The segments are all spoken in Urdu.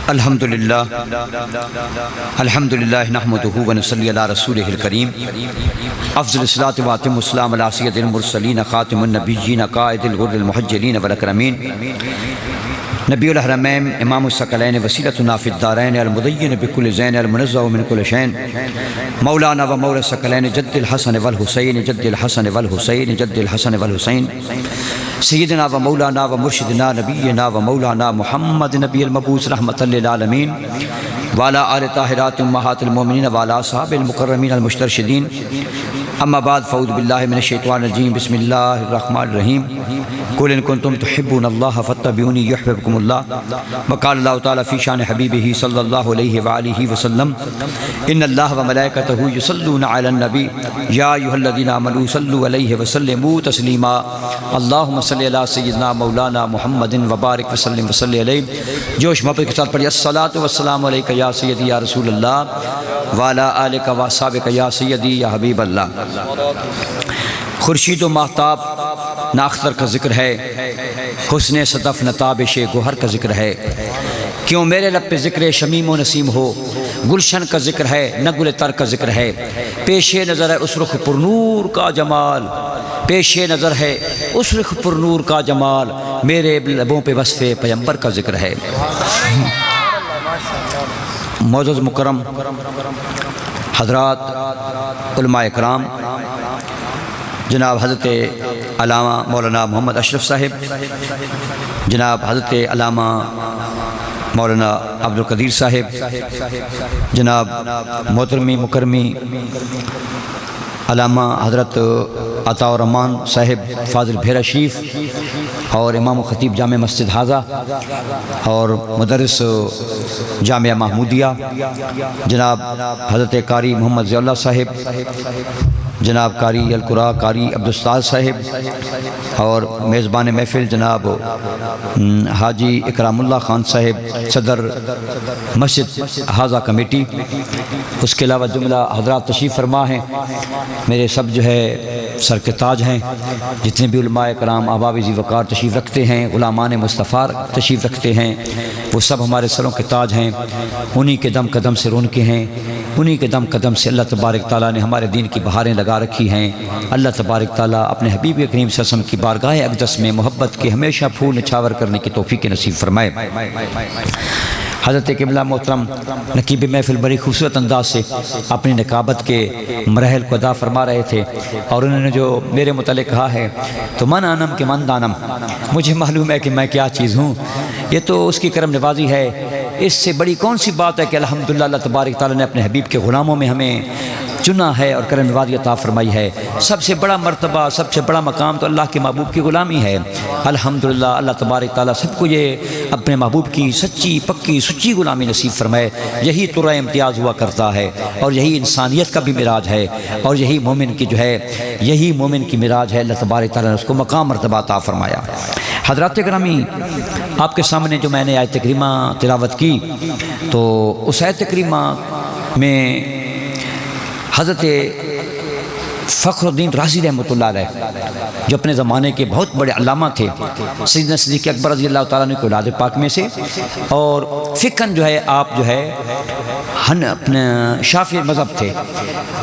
الحمدللہ نحمدہ ونصلی علی رسولہ الکریم افضل الصلاۃ واتم السلام علی سید المرسلین خاتم النبیین قائد الغر المحجلین والاکرمین نبی الحرمین امام الثقلین وسیلتنا فی الدارین المدین بکل زین المنزہ من کل شین مولانا و مولا الثقلین جد الحسن والحسین جد الحسن والحسین جد الحسن والحسین سیدنا و مولانا و مرشدنا نبینا و مولانا محمد نبی المبعوث رحمۃ للعالمین وعلی آل طاہرات امہات المومنین وعلی اصحاب المکرمین المشترشدین اما بعد فاعوذ باللہ من الشیطان الرجیم بسم اللہ الرحمن الرحیم قل ان کنتم تحبون اللہ فاتبعونی یحببکم اللہ وقال اللہ تعالی فی شان حبیبہ صلی اللہ علیہ وآلہ وسلم ان اللہ وملائکتہ یصلون علی النبی یا ایھا الذین آمنوا صلوا علیہ وسلموا تسلیما اللہم صلی علی سیدنا مولانا محمد وبارک وسلم وصلی علیہ جوش محبت کے ساتھ پڑھیے الصلاۃ والسلام علیک یا سیدی یا رسول اللہ وعلی آلک و اصحابک یا سیدی یا حبیب اللہ۔ خورشید و ماہتاب نہ اختر کا ذکر ہے، حسن صدف نہ تابش گوہر کا ذکر ہے، کیوں میرے لب پہ ذکر شمیم و نسیم ہو، گلشن کا ذکر ہے نہ گل تر کا ذکر ہے، پیش نظر ہے اس رخ پر نور کا جمال، پیش نظر ہے اس رخ پر نور کا جمال، میرے لبوں پہ وصف پیغمبر کا ذکر ہے۔ معزز مکرم حضرات علماء اکرام، جناب حضرت علامہ مولانا محمد اشرف صاحب، جناب حضرت علامہ مولانا عبدالقدیر صاحب، جناب محترمی مکرمی علامہ حضرت عطاء الرحمن صاحب فاضل بھیرا شریف، اور امام و خطیب جامع مسجد حاضہ اور مدرس جامعہ محمودیہ، جناب حضرت قاری محمد ضیاء اللہ صاحب، جناب قاری القرآ قاری عبدالاستاذ صاحب، اور میزبان محفل جناب حاجی اکرام اللہ خان صاحب صدر مسجد حاضہ کمیٹی، اس کے علاوہ جملہ حضرات تشریف فرما ہیں، میرے سب جو ہے سر کے تاج ہیں، جتنے بھی علماء کرام احباب ذی وقار تشریف رکھتے ہیں، غلامان مصطفیٰ تشریف رکھتے ہیں، وہ سب ہمارے سروں کے تاج ہیں، انہی کے دم قدم سے رون کے ہیں، انہی کے دم قدم سے اللہ تبارک تعالیٰ نے ہمارے دین کی بہاریں لگا رکھی ہیں۔ اللہ تبارک تعالیٰ اپنے حبیب کریم صلی اللہ علیہ وسلم کی بارگاہ اقدس میں محبت کے ہمیشہ پھول نچھاور کرنے کی توفیق نصیب فرمائے۔ حضرت قبلہ محترم نقیب محفل بڑی خوبصورت انداز سے اپنی نقابت کے مراحل کو ادا فرما رہے تھے، اور انہوں نے جو میرے متعلق کہا ہے تو من آنم کہ من دانم، مجھے معلوم ہے کہ میں کیا چیز ہوں، یہ تو اس کی کرم نوازی ہے۔ اس سے بڑی کون سی بات ہے کہ الحمدللہ اللہ تبارک تعالیٰ نے اپنے حبیب کے غلاموں میں ہمیں چنا ہے اور کرم نوازی عطا فرمائی ہے۔ سب سے بڑا مرتبہ، سب سے بڑا مقام تو اللہ کے محبوب کی غلامی ہے۔ الحمدللہ اللہ تبارک تعالیٰ سب کو یہ اپنے محبوب کی سچی پکی سچی غلامی نصیب فرمائے۔ یہی ترا امتیاز ہوا کرتا ہے، اور یہی انسانیت کا بھی معراج ہے، اور یہی مومن کی جو ہے یہی مومن کی معراج ہے۔ اللہ تبارک تعالیٰ نے اس کو مقام مرتبہ عطا فرمایا۔ حضرات گرامی، آپ کے سامنے جو میں نے آیت کریمہ تلاوت کی، تو اس آیت کریمہ میں حضرت فخر الدین رازی رحمۃ اللہ علیہ، جو اپنے زمانے کے بہت بڑے علامہ تھے، سیدنا صدیق اکبر رضی اللہ تعالیٰ عنہ کے اولاد پاک میں سے، اور فقہاً جو ہے آپ جو ہے اپنے شافعی مذہب تھے۔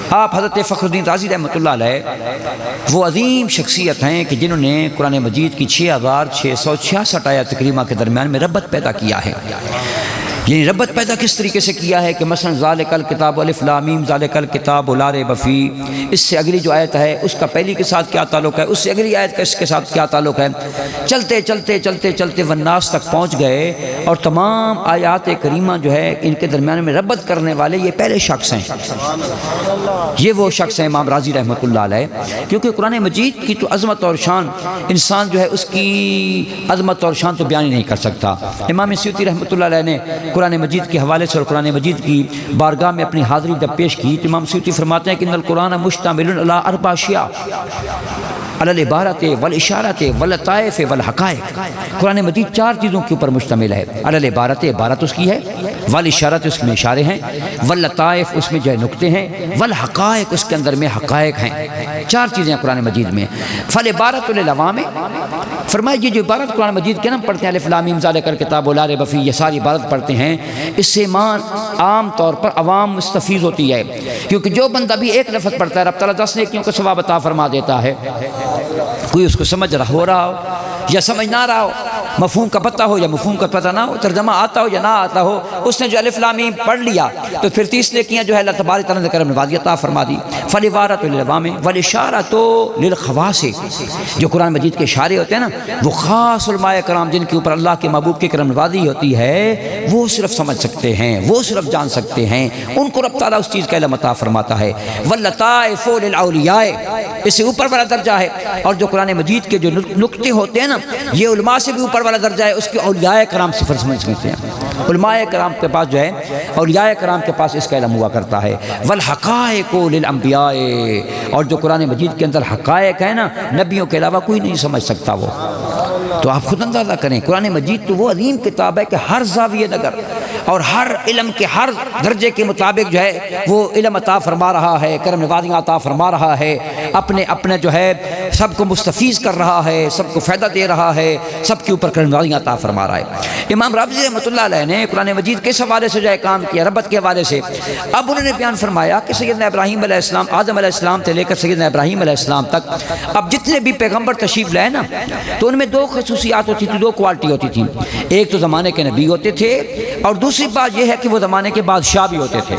آپ حضرت فخر الدین رازی رحمۃ اللہ علیہ وہ عظیم شخصیت ہیں کہ جنہوں نے قرآن مجید کی 6666 آیات کریمہ کے درمیان میں ربط پیدا کیا ہے۔ یعنی ربط پیدا کس طریقے سے کیا ہے کہ مثلا ذالک الکتاب الف لام میم ذالک الکتاب لا ریب فیہ، اس سے اگلی جو آیت ہے اس کا پہلی کے ساتھ کیا تعلق ہے، اس سے اگلی آیت کا اس کے ساتھ کیا تعلق ہے، چلتے چلتے چلتے چلتے والناس تک پہنچ گئے، اور تمام آیات کریمہ جو ہے ان کے درمیان میں ربط کرنے والے یہ پہلے شخص ہیں، یہ وہ شخص ہیں امام رازی رحمۃ اللہ علیہ۔ کیونکہ قرآن مجید کی تو عظمت اور شان انسان جو ہے اس کی عظمت اور شان تو بیان ہی نہیں کر سکتا۔ امام سیوطی رحمۃ اللہ علیہ نے قرآن مجید کے حوالے سے اور قرآن مجید کی بارگاہ میں اپنی حاضری جب پیش کی تو امام سیوطی فرماتے ہیں کہ ان القرآن مشتمل علی اربع اشیاء، علی العبارت والاشارت واللطائف والحقائق۔ قرآن مجید 4 چیزوں کے اوپر مشتمل ہے۔ علی العبارت، عبارت اس کی ہے، والاشارت اس میں اشارے ہیں، واللطائف اس میں جو ہے نقطے ہیں، والحقائق اس کے اندر میں حقائق ہیں۔ 4 چیزیں قرآن مجید میں۔ فالعبارت للعوام، فرمایا یہ جو عبارت قرآن مجید کے نام پڑھتے ہیں الف لام میم ذالک الکتاب لا ریب فیہ، یہ ساری عبارت پڑھتے ہیں، اس سے عام طور پر عوام مستفیض ہوتی ہے، کیونکہ جو بندہ بھی ایک لفظ پڑھتا ہے رب تعالیٰ 10 نیکیوں کا ثواب عطا فرما دیتا ہے۔ کوئی اس کو سمجھ رہا ہو یا سمجھ نہ رہا ہو، مفہوم کا پتہ ہو یا مفہوم کا پتہ نہ ہو، ترجمہ آتا ہو یا نہ آتا ہو، اس نے جو الف لام میم پڑھ لیا تو پھر 30 نیکیاں جو ہے اللہ تبارک تعالیٰ نے کرم نوازی عطا فرما دی۔ فالعبارۃ للعوام والاشارۃ للخواص، جو قرآن مجید کے اشارے ہوتے ہیں نا وہ خاص علماء کرام جن کے اوپر اللہ کے محبوب کی کرم نوازی ہوتی ہے وہ صرف سمجھ سکتے ہیں، وہ صرف جان سکتے ہیں، ان کو رب تعالیٰ اس چیز کا علم عطا فرماتا ہے۔ واللطائف للاولیاء، اس سے اوپر والا درجہ ہے، اور جو قرآن مجید کے جو نقطے ہوتے ہیں نا یہ علماء سے بھی اوپر والا درجہ ہے، اس کے اولیاء کرام صفر سمجھ سکتے ہیں۔ علماء کرام کے پاس جو ہے، اولیاء کرام کے پاس اس کا علم ہوا کرتا ہے۔ والحقائق للانبیاء، اور جو قرآن مجید کے اندر حقائق ہیں نا نبیوں کے علاوہ کوئی نہیں سمجھ سکتا وہ۔ تو آپ خود اندازہ کریں، قرآن مجید تو وہ عظیم کتاب ہے کہ ہر زاویہ نظر اور ہر علم کے ہر درجے کے مطابق جو ہے وہ علم عطا فرما رہا ہے، کرم نوازیاں عطا فرما رہا ہے، اپنے جو ہے سب کو مستفیض کر رہا ہے، سب کو فائدہ دے رہا ہے، سب کے اوپر کرم نوازیاں عطا فرما رہا ہے۔ امام رازی رحمۃ اللہ علیہ نے قرآن مجید کس حوالے سے جو ہے کام کیا، ربط کے حوالے سے۔ اب انہوں نے بیان فرمایا کہ سیدنا ابراہیم علیہ السلام، آدم علیہ السلام سے لے کر سیدنا ابراہیم علیہ السلام تک اب جتنے بھی پیغمبر تشریف لائے نا تو ان میں 2 خصوصیات ہوتی تھیں، 2 کوالٹی ہوتی تھیں۔ ایک تو زمانے کے نبی ہوتے تھے، اور دوسری بات یہ ہے کہ وہ زمانے کے بادشاہ بھی ہوتے تھے۔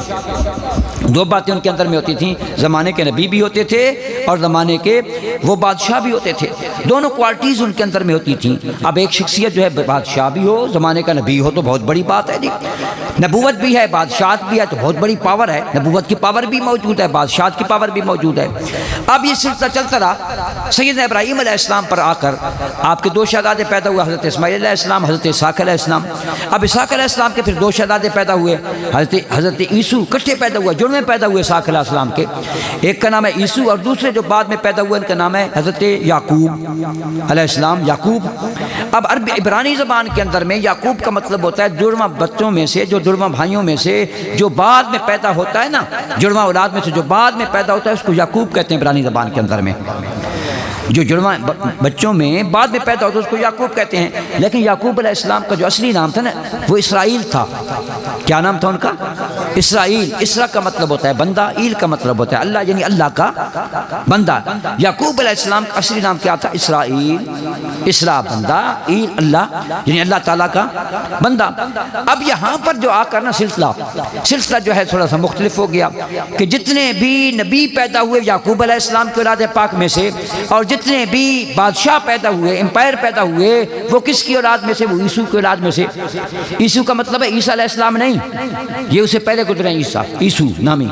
2 باتیں ان کے اندر میں ہوتی تھیں، زمانے کے نبی بھی ہوتے تھے اور زمانے کے وہ بادشاہ بھی ہوتے تھے، دونوں کوالٹیز ان کے اندر میں ہوتی تھیں۔ اب ایک شخصیت جو ہے بادشاہ بھی ہو، زمانے کا نبی ہو تو بہت بڑی بات ہے جی، نبوت بھی ہے، بادشاہت بھی ہے تو بہت بڑی پاور ہے، نبوت کی پاور بھی موجود ہے، بادشاہت کی پاور بھی موجود ہے۔ اب یہ سلسلہ چلتا رہا، سیدنا ابراہیم علیہ السلام پر آ کر آپ کے 2 شہزادے پیدا ہوئے، حضرت اسماعیل علیہ السلام، حضرت اسحاق علیہ السلام۔ اب اسحاق علیہ السلام کے پھر 2 شہزادے پیدا ہوئے، حضرت عیسو، کٹھے پیدا ہوئے، جڑ میں پیدا ہوئے اسحاق علیہ السلام کے، ایک کا نام ہے عیسو اور دوسرے جو بعد میں پیدا ہوئے ان کا نام ہے حضرت یعقوب علیہ السلام، یعقوب۔ اب عبرانی زبان کے اندر میں یعقوب کا مطلب ہوتا ہے جڑواں بچوں میں سے، جو جڑواں بھائیوں میں سے جو بعد میں پیدا ہوتا ہے نا، جڑواں اولاد میں سے جو بعد میں پیدا ہوتا ہے اس کو یعقوب کہتے ہیں عبرانی زبان کے اندر میں۔ جو جڑواں بچوں میں بعد میں پیدا ہوتا ہے اس کو یعقوب کہتے ہیں، لیکن یعقوب علیہ السلام کا جو اصلی نام تھا نا وہ اسرائیل تھا۔ کیا نام تھا ان کا؟ اسرائیل۔ اسرا کا مطلب ہوتا ہے بندہ، ایل کا مطلب ہوتا ہے اللہ، یعنی اللہ کا بندہ۔ یعقوب علیہ السلام کا اصلی نام کیا تھا؟ اسرائیل، اسرا بندہ، ایل اللہ، یعنی اللہ تعالیٰ کا بندہ۔ اب یہاں پر جو آ کر نا سلسلہ جو ہے تھوڑا سا مختلف ہو گیا کہ جتنے بھی نبی پیدا ہوئے یعقوب علیہ السلام کے اولاد پاک میں سے، اور جتنے بھی بادشاہ پیدا ہوئے، امپائر پیدا ہوئے، وہ کس کی اولاد میں سے؟ وہ عیسو کی اولاد میں سے۔ عیسو کا مطلب ہے عیسیٰ علیہ السلام نہیں، یہ اسے پہلے گزرے ہیں، عیسیٰ، عیسو نامی۔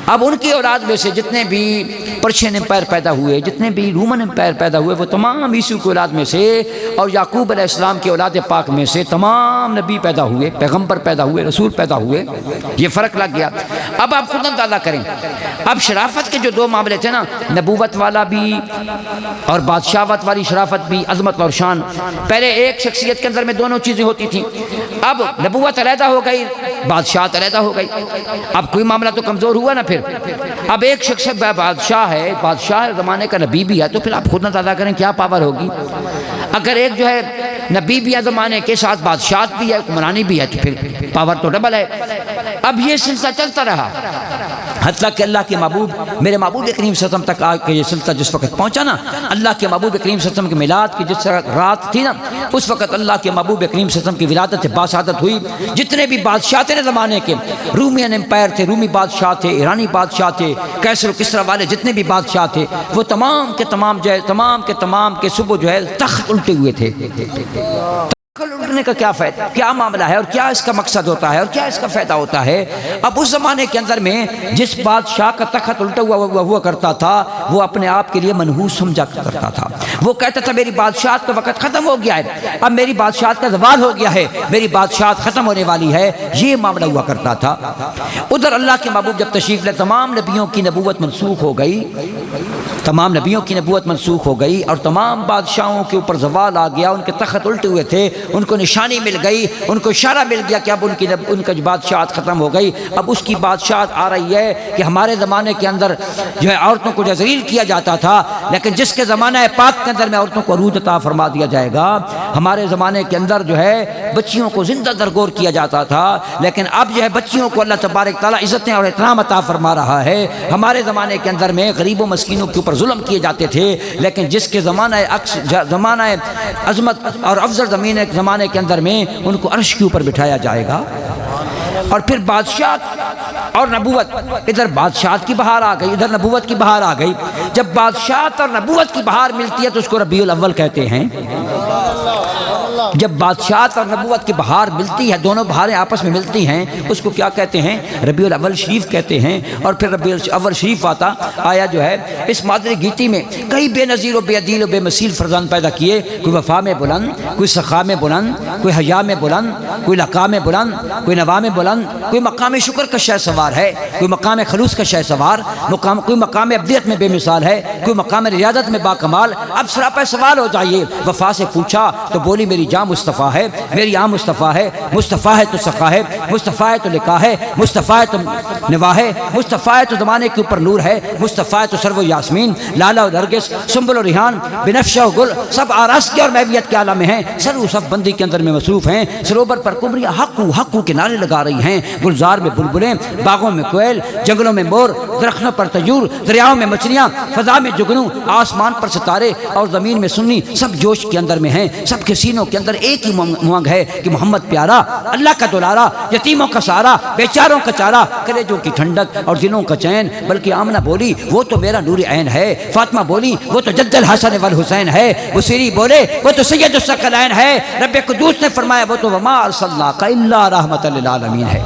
اب ان کی اولاد میں سے جتنے بھی پرشین امپائر پیدا ہوئے، جتنے بھی رومن امپائر پیدا ہوئے، وہ تمام عیسو کی اولاد میں سے، اور یعقوب علیہ السلام کے اولاد پاک میں سے تمام نبی پیدا ہوئے، پیغمبر پیدا ہوئے، رسول پیدا ہوئے۔ یہ فرق لگ گیا۔ اب آپ خود اندازہ کریں، اب شرافت کے جو 2 معاملے تھے نا، نبوت والا بھی اور بادشاہت والی شرافت بھی، عظمت اور شان، پہلے ایک شخصیت کے اندر میں دونوں چیزیں ہوتی تھیں، اب نبوت علیحدہ ہو گئی، بادشاہت علیحدہ ہو گئی، اب کوئی معاملہ تو کمزور ہوا نا۔ پھر اب ایک شخص بادشاہ ہے، بادشاہ زمانے کا نبی بھی ہے، تو پھر آپ خود اندازہ کریں کیا پاور ہوگی۔ اگر ایک جو ہے نبی بھی ہے زمانے کے ساتھ، بادشاہت بھی ہے، حکمرانی بھی ہے، تو پھر پاور تو ڈبل ہے۔ اب یہ سلسلہ چلتا رہا حتیٰ کہ اللہ کے محبوب، میرے محبوب کریم صلی اللہ علیہ وسلم تک آ کے یہ سلسلہ جس وقت پہنچا نا، اللہ کے محبوب کریم صلی اللہ علیہ وسلم کی میلاد کی جس رات تھی نا، اس وقت اللہ کے محبوب کریم صلی اللہ علیہ وسلم کی ولادت سے باسعادت ہوئی۔ جتنے بھی بادشاہ تھے نا زمانے کے، رومین امپائر تھے، رومی بادشاہ تھے، ایرانی بادشاہ تھے، کیسر و کسرا والے جتنے بھی بادشاہ تھے، وہ تمام کے تمام جو ہے، تمام کے صبح جو ہے تخت الٹے ہوئے تھے، کرنے کا کیا فائدہ، کیا معاملہ ہے اور کیا اس کا مقصد ہوتا ہے اور کیا اس کا فائدہ ہوتا ہے۔ اب اس زمانے کے اندر میں جس بادشاہ کا تخت الٹا ہوا کرتا تھا وہ اپنے آپ کے لیے منحوس سمجھا کرتا تھا، وہ کہتا تھا میری بادشاہت کا وقت ختم ہو گیا ہے، اب میری بادشاہت کا زوال ہو گیا ہے، میری بادشاہت ختم ہونے والی ہے، یہ معاملہ ہوا کرتا تھا۔ ادھر اللہ کے محبوب جب تشریف لے تمام نبیوں کی نبوت منسوخ ہو گئی، تمام نبیوں کی نبوت منسوخ ہو گئی اور تمام بادشاہوں کے اوپر زوال آ گیا، ان کے تخت الٹے ہوئے تھے، ان کو نشانی مل گئی، ان کو اشارہ مل گیا کہ اب ان کا بادشاہت ختم ہو گئی۔ اب اس کی بادشاہت آ رہی ہے کہ ہمارے زمانے کے اندر جو ہے عورتوں کو ذلیل کیا جاتا تھا، لیکن جس کے زمانہ پاک کے اندر میں عورتوں کو عروج عطا فرما دیا جائے گا۔ ہمارے زمانے کے اندر جو ہے بچیوں کو زندہ درگور کیا جاتا تھا، لیکن اب جو ہے بچیوں کو اللہ تبارک تعالیٰ عزتیں اور احترام عطا فرما رہا ہے۔ ہمارے زمانے کے اندر میں غریبوں مسکینوں کے اوپر ظلم کیے جاتے تھے، لیکن جس کے زمانہ عظمت اور افضل زمانے کے اندر میں ان کو عرش کے اوپر بٹھایا جائے گا۔ اور پھر بادشاہت اور نبوت، ادھر بادشاہت کی بہار آ گئی، ادھر نبوت کی بہار آ گئی۔ جب بادشاہت اور نبوت کی بہار ملتی ہے تو اس کو ربیع الاول کہتے ہیں۔ جب بادشاہت اور نبوت کی بہار ملتی ہے، دونوں بہاریں آپس میں ملتی ہیں، اس کو کیا کہتے ہیں؟ ربیع الاول شریف کہتے ہیں۔ اور پھر ربیع الاول شریف آیا جو ہے اس مادری گیتی میں کئی بے نظیر و بے عدیل و بے مثیل فرزند پیدا کیے، کوئی وفا میں بلند، کوئی سخا میں بلند، کوئی حیا میں بلند، کوئی لقا میں بلند، کوئی نوا میں بلند، کوئی مقام شکر کا شہ سوار ہے، کوئی مقام خلوص کا شہ سوار، کوئی مقام ابدیت میں بے مثال ہے، کوئی مقام ریاضت میں با کمال۔ اب سراپا سوال ہو جائیے، وفا سے پوچھا تو بولی میری جاں مصطفیٰ ہے، میری آں مصطفیٰ ہے، مصطفیٰ ہے تو سخا ہے، مصطفیٰ ہے تو لقا ہے، مصطفیٰ ہے تو نوا ہے، مصطفیٰ ہے تو زمانے کے اوپر نور ہے، مصطفیٰ ہے تو سرو یاسمین، لالا و نرگس، سنبل و ریحان، بنفشہ و گل، سب آراستی اور محویت کے عالم میں ہیں، سرو صف بندی کے اندر میں مصروف ہیں، سروبر پر کمریاں حقو کے نعرے لگا رہی ہیں، گلزار میں بلبلیں، باغوں میں کوئل، جنگلوں میں مور، درختوں پر طیور، دریاؤں میں مچھلیاں، فضا میں جگنو، آسمان پر ستارے اور زمین میں سنی، سب جوش کے اندر میں ہیں، سب کے سینوں کے اندر ایک ہی مانگ ہے کہ محمد پیارا، اللہ کا دلارا، یتیموں کا سہارا، بیچاروں کا چارہ، کلیجوں کی ٹھنڈک اور دلوں کا چین۔ بلکہ آمنہ بولی وہ تو میرا نور عین ہے، فاطمہ بولی وہ تو جد الحسن والحسین ہے، بصیری بولے وہ تو سید الثقلین ہے، رب قدوس نے فرمایا وہ تو وما ارسلناک الا رحمۃ للعالمین ہے۔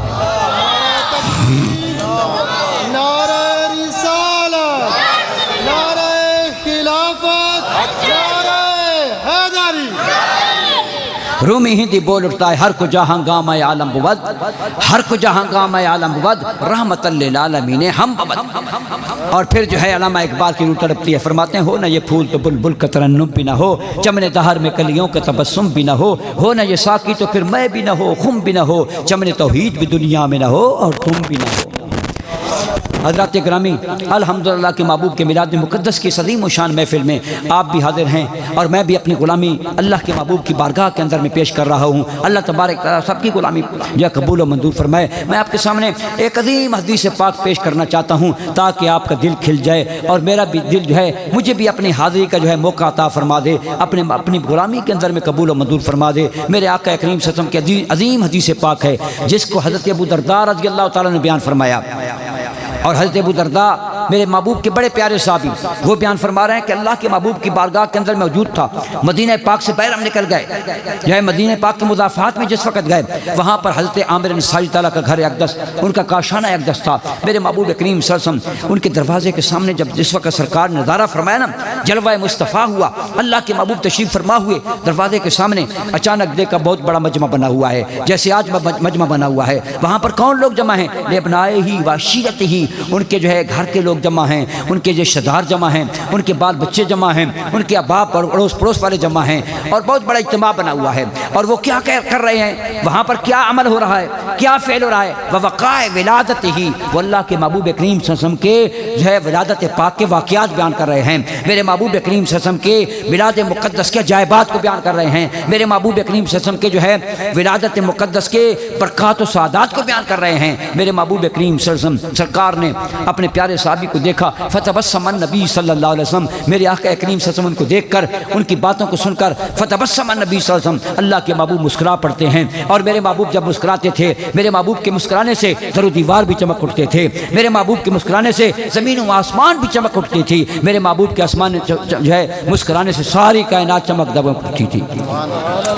رومی ہندی بول اٹھتا ہے ہر کو جہاں گامہ عالم بود، ہر کو جہاں گامہ عالم بود، رحمت للعالمین ہم بود۔ اور پھر جو ہے علامہ اقبال کی روح تڑپتی ہے، فرماتے ہیں ہو نہ یہ پھول تو بلبل کا ترنم بھی نہ ہو، چمن دہر میں کلیوں کا تبسم بھی نہ ہو نہ یہ ساقی تو پھر میں بھی نہ ہو، خم بھی نہ ہو، چمن توحید بھی دنیا میں نہ ہو اور تم بھی نہ ہو۔ حضرات گرامی، الحمدللہ کے محبوب کے میلاد مقدس کی عظیم و شان محفل میں آپ بھی حاضر ہیں اور میں بھی اپنی غلامی اللہ کے محبوب کی بارگاہ کے اندر میں پیش کر رہا ہوں۔ اللہ تبارک تعالیٰ سب کی غلامی جو قبول و منظور فرمائے۔ میں آپ کے سامنے ایک عظیم حدیث پاک پیش کرنا چاہتا ہوں تاکہ آپ کا دل کھل جائے اور میرا بھی دل جو ہے مجھے بھی اپنی حاضری کا جو ہے موقع عطا فرما دے، اپنی غلامی کے اندر میں قبول و منظور فرما دے۔ میرے آقا کریم صلی اللہ علیہ وسلم کی عظیم حدیث پاک ہے جس کو حضرت ابو درداء رضی اللہ تعالیٰ نے بیان فرمایا، اور حضرت ابو درداء میرے محبوب کے بڑے پیارے صحابی وہ بیان فرما رہے ہیں کہ اللہ کے محبوب کی بارگاہ کے اندر موجود تھا، مدینہ پاک سے باہر ہم نکل گئے، جو ہے مدینہ پاک کے مضافات میں جس وقت گئے وہاں پر حضرت عامر انصاری تعالیٰ کا گھر اقدس، ان کا کاشانہ اقدس تھا۔ میرے محبوب کریم صلی اللہ علیہ وسلم ان کے دروازے کے سامنے جس وقت سرکار نے نظارہ فرمایا نا، جلوہ مصطفیٰ ہوا، اللہ کے محبوب تشریف فرما ہوئے دروازے کے سامنے، اچانک دیکھا بہت بڑا مجمع بنا ہوا ہے جیسے آج مجمع بنا ہوا ہے۔ وہاں پر کون لوگ جمع ہیں؟ لابنائے ہی وعشیرتہ ہی، ان کے جو ہے گھر کے لوگ جمع ہیں، ان کے جو رشتہ دار جمع ہیں، ان کے بال بچے جمع ہیں، ان کے احباب اڑوس پڑوس والے جمع ہیں، اور بہت بڑا اجتماع بنا ہوا ہے۔ اور وہ کیا کر رہے ہیں؟ وہاں پر کیا عمل ہو رہا ہے، کیا فعل ہو رہا ہے؟ ووقاء ولادت ہی، وہ اللہ کے محبوب کریم صلی اللہ علیہ وسلم کے جو ہے ولادت پاک کے واقعات بیان کر رہے ہیں، میرے محبوب کریم صلی اللہ علیہ وسلم کے ولادت مقدس کے عجائبات کو بیان کر رہے ہیں، میرے محبوب کریم صلی اللہ علیہ وسلم کے جو ہے ولادت مقدس کے برکات و سعادات کو بیان کر رہے ہیں۔ میرے محبوب کریم صلی اللہ علیہ وسلم سرکار نے اپنے پیارے صحابی کو دیکھا فتبسم النبی صلی اللہ علیہ وسلم، میرے آقا کریم صلی اللہ علیہ وسلم کو دیکھ کر، ان کی باتوں کو سن کر، فتبسم النبی صلی اللہ علیہ وسلم، اللہ کے محبوب مسکرا پڑتے ہیں، اور میرے محبوب جب مسکراتے تھے، میرے محبوب کے مسکرانے سے در و دیوار بھی چمک اٹھتے تھے، میرے محبوب کے مسکرانے سے زمین و آسمان بھی چمک اٹھتی تھی، میرے محبوب کے آسمان جو ہے مسکرانے سے ساری کائنات چمک دمک اٹھتی تھی۔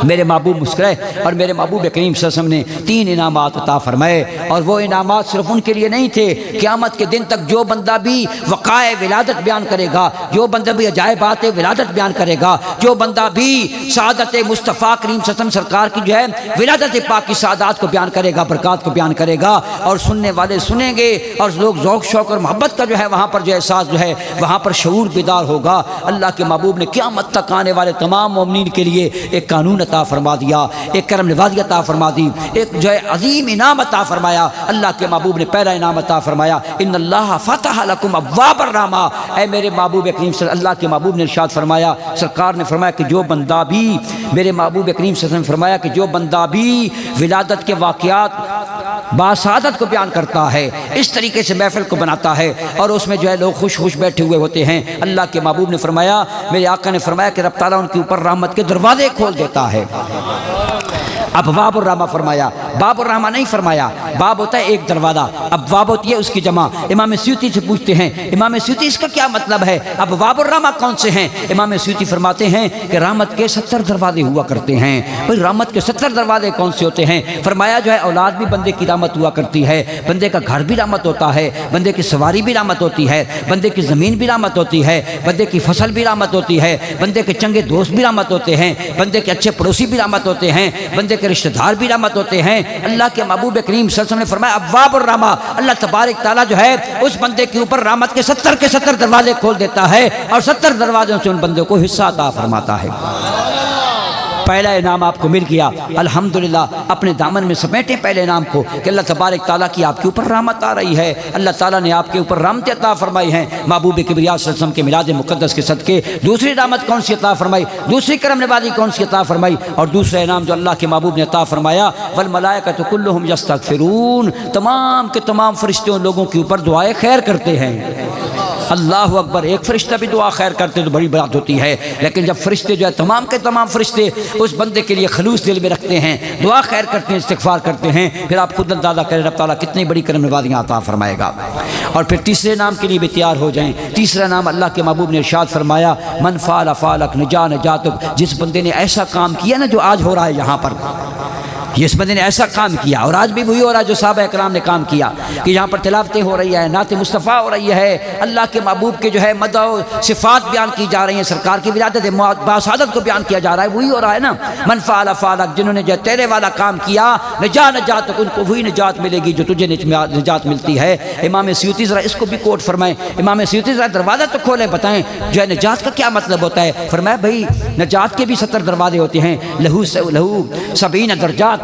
میرے محبوب مسکرائے اور میرے محبوب کریم صلی اللہ علیہ وسلم نے 3 انعامات عطا فرمائے، اور وہ انعامات صرف ان کے لیے نہیں تھے، قیامت کے دن تک جو بندہ بھی وقائع ولادت بیان کرے گا، جو بندہ بھی عجائبات ولادت بیان کرے گا، جو بندہ بھی سعادت مصطفیٰ کریم صلی اللہ علیہ وسلم سرکار کی جو ہے ولادت پاک کی سعادات کو بیان کرے گا، برکات کو بیان کرے گا، اور سننے والے سنیں گے، اور لوگ ذوق شوق اور محبت کا جو ہے وہاں پر جو احساس جو ہے وہاں پر شعور بیدار ہوگا۔ اللہ کے محبوب نے قیامت تک آنے والے تمام مومنین کے لیے ایک قانون عطا فرما دیا، ایک کرم نوازی عطا فرما دی، ایک جو ہے عظیم انعام عطا فرمایا۔ اللہ کے محبوب نے پہلا انعام عطا فرمایا، ان اللہ فتح لکم ابواب الرحمہ، اے میرے محبوب کریم صلی اللہ کے محبوب نے ارشاد فرمایا، سرکار نے فرمایا کہ جو بندہ بھی، میرے محبوب کریم صلی اللہ علیہ وسلم نے فرمایا کہ جو بندہ بھی ولادت کے واقعات باسعادت کو بیان کرتا ہے، اس طریقے سے محفل کو بناتا ہے، اور اس میں جو ہے لوگ خوش خوش بیٹھے ہوئے ہوتے ہیں، اللہ کے محبوب نے فرمایا، میرے آقا نے فرمایا کہ رب تعالیٰ ان کے اوپر رحمت کے دروازے کھول دیتا ہے۔ ابواب الرحمہ فرمایا، باب الرحمہ نہیں فرمایا، باب ہوتا ہے ایک دروازہ، ابواب ہوتی ہے اس کی جمع۔ امام سیوطی سے پوچھتے ہیں، امام سیوطی اس کا کیا مطلب ہے، ابواب الرحمہ کون سے ہیں؟ امام سیوطی فرماتے ہیں کہ رحمت کے 70 دروازے ہوا کرتے ہیں۔ بھئی رحمت کے 70 دروازے کون سے ہوتے ہیں؟ فرمایا جو ہے اولاد بھی بندے کی رحمت ہوا کرتی ہے، بندے کا گھر بھی رحمت ہوتا ہے، بندے کی سواری بھی رحمت ہوتی ہے، بندے کی زمین بھی رحمت ہوتی ہے، بندے کی فصل بھی رحمت ہوتی ہے، بندے کے چنگے دوست بھی رحمت ہوتے ہیں، بندے کے اچھے پڑوسی بھی رحمت ہوتے ہیں، بندے کے رشتہ دار بھی رحمت ہوتے ہیں۔ اللہ کے محبوب کریم صلی اللہ علیہ وسلم نے فرمایا ابواب الرحمہ، اللہ تبارک تعالیٰ جو ہے اس بندے کے اوپر رحمت کے 70 دروازے کھول دیتا ہے، اور 70 دروازوں سے ان بندوں کو حصہ عطا فرماتا ہے۔ پہلا انعام آپ کو مل گیا، الحمدللہ اپنے دامن میں سمیٹیں پہلے انعام کو کہ اللہ تبارک تعالیٰ کی آپ کے اوپر رحمت آ رہی ہے، اللہ تعالیٰ نے آپ کے اوپر رحمت عطا فرمائی ہیں محبوب کبریا صلی اللہ علیہ وسلم کے میلاد مقدس کے صدقے۔ دوسری رحمت کون سی عطا فرمائی، دوسری کرم نوازی کون سی عطا فرمائی، اور دوسرا انعام جو اللہ کے محبوب نے عطا فرمایا، والملائکۃ کلھم یستغفرون، تمام کے تمام فرشتے ان لوگوں کے اوپر دعائیں خیر کرتے ہیں۔ اللہ اکبر، ایک فرشتہ بھی دعا خیر کرتے تو بڑی بات ہوتی ہے، لیکن جب فرشتے جو ہے تمام کے تمام فرشتے اس بندے کے لیے خلوص دل میں رکھتے ہیں، دعا خیر کرتے ہیں، استغفار کرتے ہیں، پھر آپ خود اندازہ کریں رب تعالیٰ کتنی بڑی کرم نوازیاں عطا فرمائے گا۔ اور پھر تیسرے نام کے لیے بھی تیار ہو جائیں۔ تیسرا نام اللہ کے محبوب نے ارشاد فرمایا، من فعل فعلک نجا نجاتک، جس بندے نے ایسا کام کیا نا جو آج ہو رہا ہے یہاں پر، اس بندے نے ایسا کام کیا، اور آج بھی وہی ہو رہا ہے جو صحابہ اکرام نے کام کیا، کہ یہاں پر تلاوتیں ہو رہی ہے، نعت مصطفیٰ ہو رہی ہے، اللہ کے محبوب کے جو ہے مدح و صفات بیان کی جا رہی ہیں، سرکار کی ولادت باسعادت کو بیان کیا جا رہا ہے، وہی ہو رہا ہے نا۔ من فعل فعلک، جنہوں نے جو تیرے والا کام کیا، نجا نجاتک، ان کو وہی نجات ملے گی جو تجھے نجات ملتی ہے۔ امام سیوطی ذرا اس کو بھی کوٹ فرمائیں، امام سیوطی ذرا دروازہ تو کھولیں، بتائیں جو ہے نجات کا کیا مطلب ہوتا ہے۔ فرمایا بھائی نجات کے بھی 70 دروازے ہوتے ہیں، لہو 70 درجات،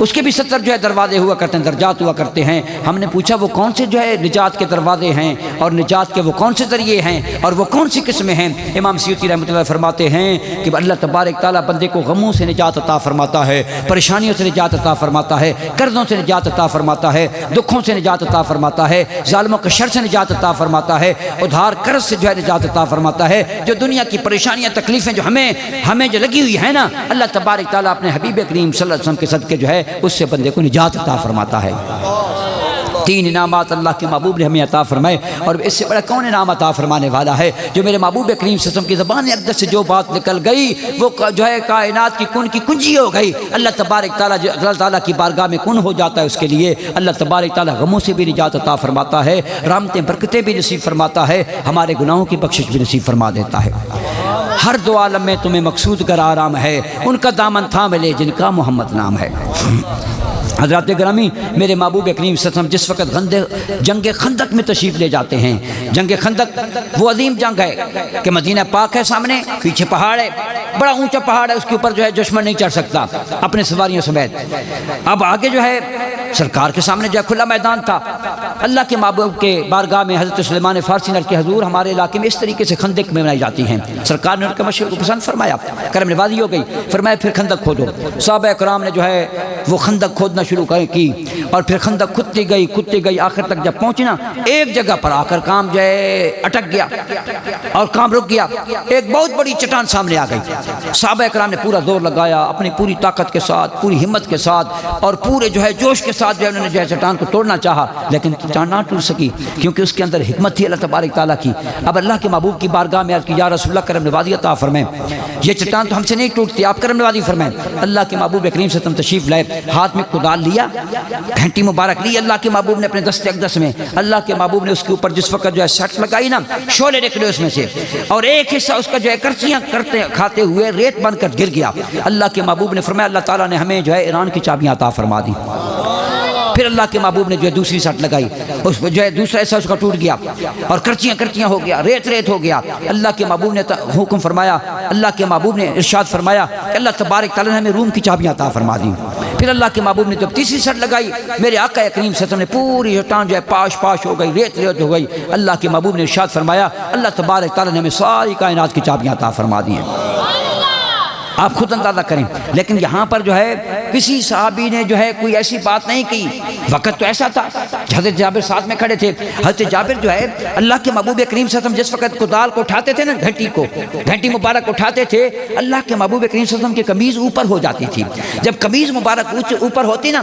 اس کے بھی 70 جو ہے دروازے ہوا کرتے ہیں، درجات ہوا کرتے ہیں۔ ہم نے پوچھا وہ کون سے جو ہے نجات کے دروازے ہیں، اور نجات کے وہ کون سے ذریعے ہیں، اور وہ کون سی قسمیں ہیں۔ امام سیوطی رحمۃ اللہ فرماتے ہیں کہ اللہ تبارک تعالیٰ بندے کو غموں سے نجات عطا فرماتا ہے، پریشانیوں سے نجات عطا فرماتا ہے، قرضوں سے نجات عطا فرماتا ہے، دکھوں سے نجات عطا فرماتا ہے، ظالموں کے شر سے نجات عطا فرماتا ہے، ادھار قرض سے جو ہے نجات عطا فرماتا ہے۔ جو دنیا کی پریشانیاں تکلیفیں جو ہمیں جو لگی ہوئی ہیں نا، اللہ تبارک تعالیٰ اپنے حبیب کریم صلی اللہ علیہ وسلم کے صدقے جو ہے اس سے بندے کو نجات عطا فرماتا ہے۔ 3 انعامات اللہ کے محبوب نے ہمیں عطا فرمائے، اور اس سے بڑا کون انعام عطا فرمانے والا ہے؟ جو میرے محبوب کریم صلی اللہ علیہ وسلم کی زبان اقدس سے جو بات نکل گئی وہ جو ہے کائنات کی کن کی کنجی ہو گئی۔ اللہ تبارک تعالیٰ جو اللہ تعالیٰ کی بارگاہ میں کن ہو جاتا ہے، اس کے لیے اللہ تبارک تعالیٰ غموں سے بھی نجات عطا فرماتا ہے، رحمتیں برکتیں بھی نصیب فرماتا ہے، ہمارے گناہوں کی بخشش بھی نصیب فرما دیتا ہے۔ ہر دو عالم میں تمہیں مقصود کر آرام ہے، ان کا دامن تھام لے جن کا محمد نام ہے۔ حضرات گرامی، میرے محبوب کریم صلی اللہ علیہ وسلم جس وقت جنگ خندق میں تشریف لے جاتے ہیں، جنگ خندق وہ عظیم جنگ ہے کہ مدینہ پاک ہے، سامنے پیچھے پہاڑ ہے، بڑا اونچا پہاڑ ہے، اس کے اوپر جو ہے دشمن نہیں چڑھ سکتا اپنے سواریوں سمیت۔ اب آگے جو ہے سرکار کے سامنے جو ہے کھلا میدان تھا، اللہ کے محبوب کے بارگاہ میں حضرت سلیمان فارسی نے کہ حضور ہمارے علاقے میں اس طریقے سے خندق میں بنائی جاتی ہیں۔ سرکار نے ان کے مشورے کو پسند فرمایا، کرم نوازی ہو گئی، فرمایا پھر خندق کھودو۔ صحابہ کرام نے جو ہے وہ خندق کھودنا کودنا شروع کی اور پھر خندق کھدتی گئی آخر تک جب پہنچی نا ایک جگہ پر آ کر کام جو ہے اٹک گیا اور کام رک گیا، ایک بہت بڑی چٹان سامنے آ گئی۔ صحابہ کرام نے پورا زور لگایا اپنی پوری طاقت کے ساتھ، پوری ہمت کے ساتھ اور پورے جو ہے جوش کے ساتھ جو ہے انہوں نے جو ہے چٹان کو توڑنا چاہا، لیکن چٹان نہ ٹوٹ سکی کیونکہ اس کے اندر حکمت تھی اللہ تبارک تعالیٰ کی۔ اب اللہ کے محبوب کی بارگاہ میں عرض کی یا رسول اللہ کرم نوازی عطا فرمائیں، یہ چٹان تو ہم سے نہیں ٹوٹتی، آپ کرم نوازی فرمائیں۔ اللہ کے محبوب کریم صلی اللہ علیہ وسلم تشریف لائے، ہاتھ میں کدال لیا، گھنٹی مبارک لی اللہ کے محبوب نے اپنے دست اقدس میں، اللہ کے محبوب نے اس کے اوپر جس وقت جو ہے سٹ لگائی نا شعلے نکلے اس میں سے اور ایک حصہ اس کا جو ہے کرچیاں کھاتے ہوئے ریت بن کر گر گیا۔ اللہ کے محبوب نے فرمایا اللہ تعالیٰ نے ہمیں جو ہے ایران کی چابیاں عطا فرما دی۔ پھر اللہ کے محبوب نے جو ہے دوسری سٹ لگائی، اس جو ہے دوسرا حصہ اس کا ٹوٹ گیا اور کرچیاں ہو گیا، ریت ہو گیا۔ اللہ کے محبوب نے حکم فرمایا، اللہ کے محبوب نے ارشاد فرمایا کہ اللہ تبارک تعالیٰ نے ہمیں روم کی چابیاں عطا فرما دی۔ پھر اللہ کے محبوب نے جب تیسری سٹ لگائی میرے آقا کریم صلی اللہ علیہ وسلم نے پوری چٹان جو ہے پاش ہو گئی، ریت ہو گئی۔ اللہ کے محبوب نے ارشاد فرمایا اللہ تبارک تعالیٰ نے ہمیں ساری کائنات کی چابیاں عطا فرما دی ہیں۔ آپ خود اندازہ کریں، لیکن یہاں پر جو ہے کسی صحابی نے جو ہے کوئی ایسی بات نہیں کی۔ وقت تو ایسا تھا حضرت جابر ساتھ میں کھڑے تھے، حضرت جابر جو ہے اللہ کے محبوب کریم صلی اللہ علیہ وسلم جس وقت کدال کو اٹھاتے تھے نا، گھنٹی مبارک اٹھاتے تھے، اللہ کے محبوب کریم صلی اللہ علیہ وسلم کی قمیض اوپر ہو جاتی تھی۔ جب قمیض مبارک اوپر ہوتی نا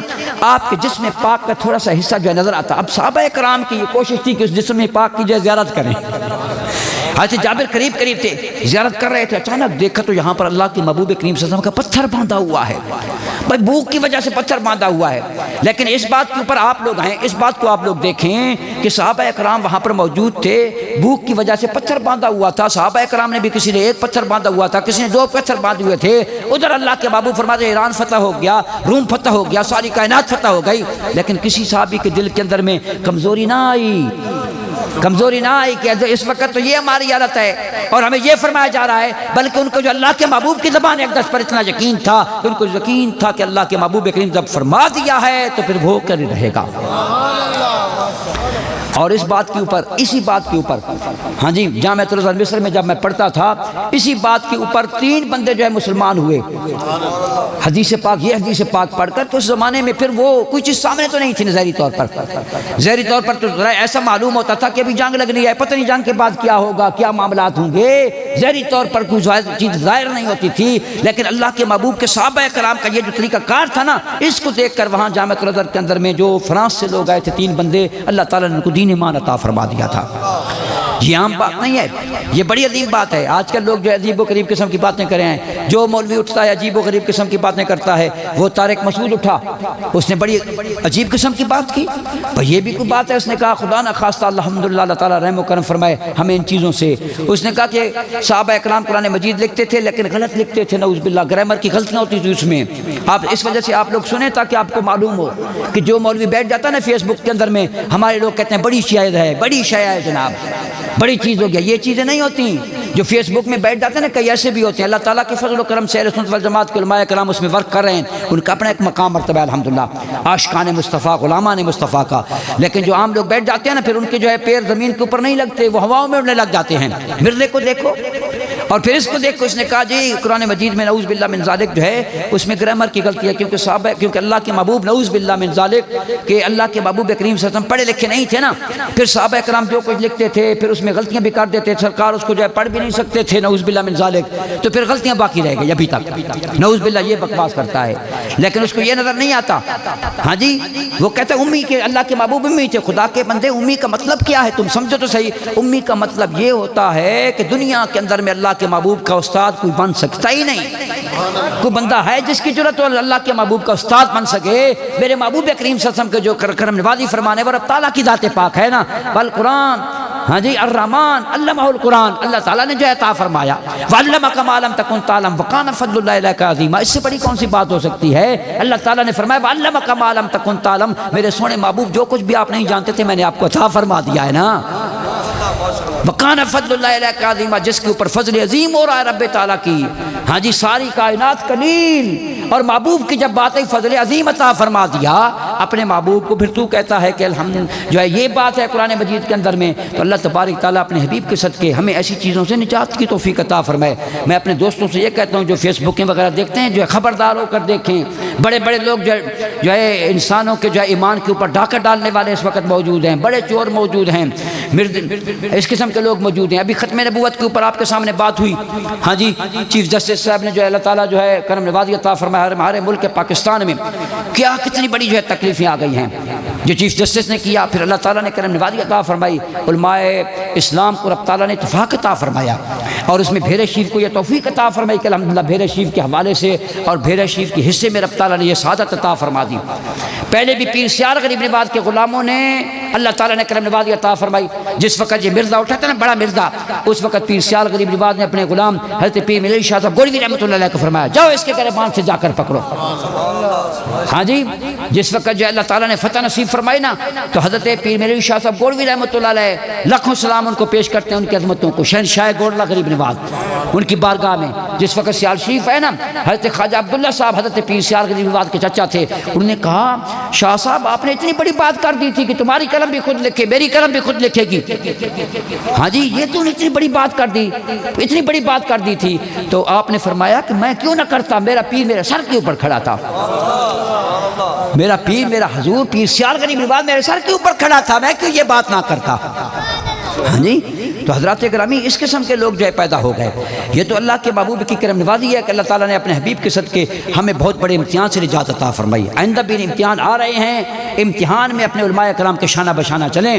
آپ کے جسم پاک کا تھوڑا سا حصہ جو ہے نظر آتا۔ اب صحابہ کرام کی یہ کوشش تھی کہ اس جسم پاک کی جو ہے زیارت کریں۔ حضرت جابر قریب تھے، زیارت کر رہے تھے، اچانک دیکھا تو یہاں پر اللہ کے محبوب کریم صلی اللہ علیہ وسلم کا پتھر باندھا ہوا ہے، بھائی بھوک کی وجہ سے پتھر باندھا ہوا ہے۔ لیکن اس بات کے اوپر آپ لوگ ہیں، اس بات کو آپ لوگ دیکھیں کہ صحابہ کرام وہاں پر موجود تھے، بھوک کی وجہ سے پتھر باندھا ہوا تھا۔ صحابہ کرام نے بھی کسی نے ایک پتھر باندھا ہوا تھا، کسی نے دو پتھر باندھے ہوئے تھے۔ ادھر اللہ کے محبوب فرماتے ہیں ایران فتح ہو گیا، روم فتح ہو گیا، ساری کائنات فتح ہو گئی، لیکن کسی صحابی کے دل کے اندر میں کمزوری نہ آئی کہ اس وقت تو یہ ہماری حالت ہے اور ہمیں یہ فرمایا جا رہا ہے، بلکہ ان کو جو اللہ کے محبوب کی زبان اقدس پر اتنا یقین تھا، ان کو یقین تھا کہ اللہ کے محبوب کریم جب فرما دیا ہے تو پھر وہ کر رہے گا۔ اور اس بات کے اوپر، اسی بات کے اوپر ہاں جی جامعۃ الازہر مصر میں جب میں پڑھتا تھا اسی بات کے اوپر 3 بندے جو ہے مسلمان ہوئے، حدیث پاک یہ حدیث پاک پڑھ کر کہ اس زمانے میں پھر وہ کوئی چیز سامنے تو نہیں تھی نا، ظاہری طور پر تو ایسا معلوم ہوتا تھا کہ ابھی جنگ لگنی ہے، پتہ نہیں جنگ کے بعد کیا ہوگا، کیا معاملات ہوں گے، ظاہری طور پر کوئی چیز ظاہر نہیں ہوتی تھی۔ لیکن اللہ کے محبوب کے صحابہ کرام کا یہ جو طریقہ کار تھا نا، اس کو دیکھ کر وہاں جامعۃ الازہر کے اندر میں جو فرانس سے لوگ آئے تھے 3 بندے، اللہ تعالیٰ نے ان کو دین ایمان عطا فرما دیا تھا۔ یہ عام بات نہیں ہے، یہ بڑی عظیم بات ہے۔ آج کل لوگ جو عجیب و غریب قسم کی باتیں کرے ہیں، جو مولوی اٹھتا ہے عجیب و غریب قسم کی باتیں کرتا ہے۔ وہ طارق مسعود اٹھا، اس نے بڑی عجیب قسم کی بات کی، یہ بھی کوئی بات ہے؟ اس نے کہا خدا نہ خواستہ الحمدللہ اللہ تعالیٰ رحم و کرم فرمائے ہمیں ان چیزوں سے۔ اس نے کہا کہ صحابہ اکرام قرآن مجید لکھتے تھے لیکن غلط لکھتے تھے، نعوذ باللہ، گرامر کی غلطیاں ہوتی تھی اس میں۔ آپ اس وجہ سے آپ لوگ سنیں تاکہ آپ کو معلوم ہو کہ جو مولوی بیٹھ جاتا ہے نا فیس بک کے اندر میں، ہمارے لوگ کہتے ہیں بڑی شاید ہے، بڑی شے ہے جناب، بڑی چیز ہو گیا۔ یہ چیزیں نہیں ہوتی جو فیس بک میں بیٹھ جاتے ہیں نا، کئی ایسے بھی ہوتے ہیں۔ اللہ تعالیٰ کے فضل و کرم سے اہل سنت والجماعت کے علماء کرام اس میں ورک کر رہے ہیں، ان کا اپنا ایک مقام مرتبہ ہے الحمدللہ، عاشقان مصطفیٰ، غلامان مصطفیٰ کا۔ لیکن جو عام لوگ بیٹھ جاتے ہیں نا، پھر ان کے جو ہے پیر زمین کے اوپر نہیں لگتے، وہ ہواؤں میں اڑنے لگ جاتے ہیں۔ مرزے کو دیکھو اور پھر اس کو دیکھو، اس نے کہا جی قرآن مجید میں نعوذ باللہ من ذالک جو ہے اس میں گرامر کی غلطی ہے، کیونکہ اللہ کے محبوب نعوذ باللہ من ذالک کہ اللہ کے محبوب کریم صلی اللہ علیہ وسلم پڑھے لکھے نہیں تھے نا، پھر صحابہ کرام جو کچھ لکھتے تھے پھر اس میں غلطیاں بھی کر دیتے، سرکار اس کو جو ہے پڑھ بھی نہیں سکتے تھے نعوذ باللہ من ذالک، تو پھر غلطیاں باقی رہ گئی ابھی تک، نعوذ باللہ یہ بکواس کرتا ہے، لیکن اس کو یہ نظر نہیں آتا۔ ہاں جی وہ کہتا ہے امی کے، اللہ کے محبوب امی تھے، خدا کے بندے امی کا مطلب کیا ہے تم سمجھو تو صحیح۔ امی کا مطلب یہ ہوتا ہے کہ دنیا کے اندر میں اللہ کے محبوب کا استاد کوئی بن سکتا ہی نہیں، کوئی بندہ ہے جس کی جرأت ہو اللہ کے محبوب کا استاد بن سکے؟ میرے محبوب کریم صلی اللہ علیہ وسلم کے جو کرم نوازی فرمانے وہ رب تعالیٰ کی ذات پاک ہے نا، والقرآن ہاں جی الرحمن علمہ القرآن، اللہ تعالیٰ نے جو عطا فرمایا، وعلمک ما لم تکن تعلم وکان فضل اللہ علیک عظیما، اس سے بڑی کون سی بات ہو سکتی ہے؟ اللہ تعالیٰ نے فرمایا وعلمک ما لم تکن تعلم، میرے سونے محبوب جو کچھ بھی آپ نہیں جانتے تھے میں نے آپ کو عطا فرما دیا ہے نا، وکان فضل اللہ علیک عظیما، جس کے اوپر فضل عظیم ہو رہا ہے رب تعالیٰ کی۔ ہاں جی ساری کائنات قلیل اور محبوب کی جب بات ہے فضل عظیم عطا فرما دیا اپنے محبوب کو، پھر تو کہتا ہے کہ الحمد جو ہے یہ بات ہے قرآن مجید کے اندر میں، تو اللہ تبارک تعالیٰ اپنے حبیب کے صدقے ہمیں ایسی چیزوں سے نجات کی توفیق عطا فرمائے۔ میں اپنے دوستوں سے یہ کہتا ہوں جو فیس بکیں وغیرہ دیکھتے ہیں، جو ہے خبردار ہو کر دیکھیں، بڑے بڑے لوگ جو ہے انسانوں کے جو ہے ایمان کے اوپر ڈاکہ ڈالنے والے اس وقت موجود ہیں، بڑے چور موجود ہیں، اس قسم کے لوگ موجود ہیں۔ ابھی ختم نبوت کے اوپر آپ کے سامنے بات ہوئی، ہاں جی، چیف جسٹس صاحب نے جو ہے اللہ تعالیٰ جو ہے کرم نوازی عطا فرمایا ہمارے ملک پاکستان میں، کیا کتنی بڑی جو ہے تکلیفیں آ گئی ہیں جو چیف جسٹس نے کیا، پھر اللہ تعالیٰ نے کرم نوازی عطا فرمائی، علماء اسلام کو رب تعالیٰ نے اتفاق عطا فرمایا، اور اس میں بھیرے شریف کو یہ توفیق عطا فرمائی کہ الحمدللہ بھیرے شریف کے حوالے سے اور بھیرے شریف کے حصے میں رب تعالیٰ نے یہ سعادت عطا فرما دی۔ پہلے بھی پیر سیار غریب نواز کے غلاموں نے اللہ تعالیٰ نے کرم نوازی عطا فرمائی، جس وقت یہ مرزا اٹھا تھا نا بڑا مرزا، اس وقت پیر سیار غریب نواز نے اپنے غلام حضرت پیر میر علی شاہ صاحب گولوی رحمۃ اللہ علیہ کو فرمایا جاؤ اس کے گریبان سے جا کر پکڑو۔ ہاں جی، جس وقت جو اللہ تعالیٰ نے فتح نصیب فرمائی نا، تو حضرت پیر میر علی شاہ صاحب گولوی رحمۃ اللہ علیہ لاکھوں سلام ان کو پیش کرتے ہیں، ان کی عظمتوں کو، شہنشاہ گولڑا غریب نواز ان کی بارگاہ میں۔ جس وقت سیال شریف ہے نا، حضرت خواجہ عبداللہ صاحب حضرت پیر سیال غریب نواز کے چچا تھے، انہوں نے کہا شاہ صاحب آپ نے اتنی بڑی بات کر دی تھی کہ تمہاری قلم بھی خود لکھے، میری قلم بھی خود لکھے گی۔ ہاں جی، یہ تو نے اتنی بڑی بات کر دی، اتنی بڑی بات کر دی تھی، تو آپ نے فرمایا کہ میں کیوں نہ کرتا، میرا پیر میرے سر کے اوپر کھڑا تھا، میرا پیر میرا حضور پیر سیال غریب نواز میرے سر کے اوپر کھڑا تھا، میں کیوں یہ بات نہ کرتا۔ ہاں جی، تو حضرات گرامی اس قسم کے لوگ جو ہے پیدا ہو گئے۔ یہ تو اللہ کے محبوب کی کرم نوازی ہے کہ اللہ تعالیٰ نے اپنے حبیب کے صدقے ہمیں بہت بڑے امتحان سے نجات عطا فرمائی۔ آئندہ بھی امتحان آ رہے ہیں، امتحان میں اپنے علماء کرام کے شانہ بشانہ چلیں،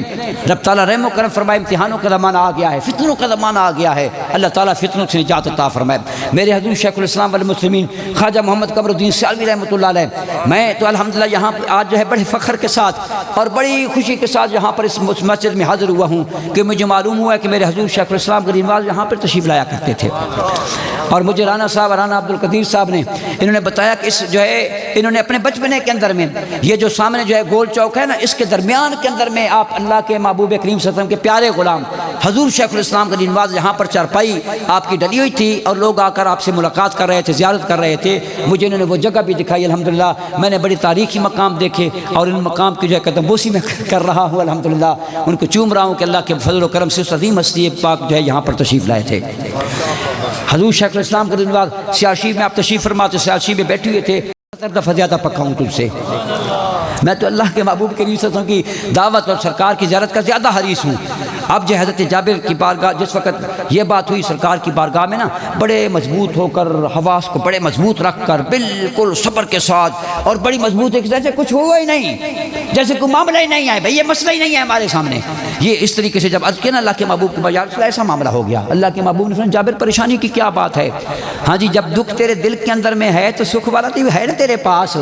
رب تعالیٰ رحم و کرم فرمائے۔ امتحانوں کا زمانہ آ گیا ہے، فتنوں کا زمانہ آ گیا ہے، اللہ تعالیٰ فتنوں سے نجات عطا فرمائے۔ میرے حضور شیخ الاسلام والمسلمین خواجہ محمد قمر الدین سیالوی رحمۃ اللہ علیہ، میں تو الحمدللہ یہاں آج جو ہے بڑے فخر کے ساتھ اور بڑی خوشی کے ساتھ یہاں پر اس مسجد میں حاضر ہوا ہوں کہ مجھے معلوم ہوا ہے کہ میرے حضور شیخ الاسلام غریب نواز یہاں پر تشریف لایا کرتے تھے، اور مجھے رانا صاحب رانا عبدالقدیر صاحب نے انہوں نے بتایا کہ اس جو ہے انہوں نے اپنے بچپنے کے اندر میں یہ جو سامنے جو ہے گول چوک ہے نا، اس کے درمیان کے اندر میں آپ اللہ کے محبوب کریم صلی اللہ علیہ وسلم کے پیارے غلام حضور شیخ الاسلام غریب نواز یہاں پر چارپائی آپ کی ڈلی ہوئی تھی، اور لوگ آ کر آپ سے ملاقات کر رہے تھے، زیارت کر رہے تھے۔ مجھے انہوں نے وہ جگہ بھی دکھائی، الحمدللہ میں نے بڑی تاریخی مقام دیکھے، اور ان مقام کی جو ہے قدم بوسی میں کر رہا ہوں، الحمدللہ ان کو چوم رہا ہوں کہ اللہ کے فضل و کرم سے اس عظیم ہستی پاک جو ہے یہاں پر تشریف لائے تھے۔ حضور شیخ الاسلام غریب نواز سیاشی میں آپ تشریف فرماتے، سیاشی میں بیٹھے ہوئے تھے، دفعہ زیادہ پکا ہوں تجھ سے، میں تو اللہ کے محبوب کے لیے کی دعوت اور سرکار کی زیارت کا زیادہ حریص ہوں۔ اب جو حضرت جابر کی بارگاہ جس وقت یہ بات ہوئی سرکار کی بارگاہ میں نا، بڑے مضبوط ہو کر حواس کو بڑے مضبوط رکھ کر بالکل صبر کے ساتھ اور بڑی مضبوط ہے، جیسے کچھ ہوا ہی نہیں، جیسے کوئی معاملہ ہی نہیں ہے، بھائی یہ مسئلہ ہی نہیں ہے ہمارے سامنے، یہ اس طریقے سے جب عرض کیا نا اللہ کے محبوب کے بجائے ایسا معاملہ ہو گیا۔ اللہ کے محبوب نے فرمایا جابر پریشانی کی کیا بات ہے؟ ہاں جی، جب دکھ تیرے دل کے اندر میں ہے تو سکھ والا تو ہے نا تیرے پاس۔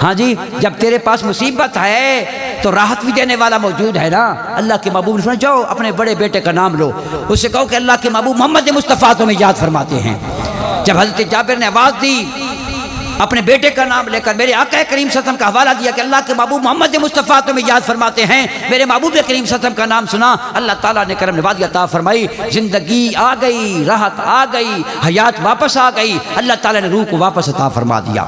ہاں جی، جب تیرے پاس مصیبت ہے تو راحت بھی دینے والا موجود ہے نا۔ اللہ کے محبوب نے فرمایا جاؤ اپنے بڑے بیٹے کا نام لو، اس سے کہو کہ اللہ کے محبوب محمد مصطفیٰ تمہیں یاد فرماتے ہیں۔ جب حضرت جابر نے آواز دی اپنے بیٹے کا نام لے کر، میرے آقا کریم صلی اللہ علیہ وسلم کا حوالہ دیا کہ اللہ کے محبوب محمد مصطفیٰ تمہیں یاد فرماتے ہیں، میرے محبوب کریم صلی اللہ علیہ وسلم کا نام سنا، اللہ تعالیٰ نے کرم نوازی عطا فرمائی، زندگی آ گئی، راحت آ گئی، حیات واپس آ گئی، اللہ تعالیٰ نے روح کو واپس عطا فرما دیا۔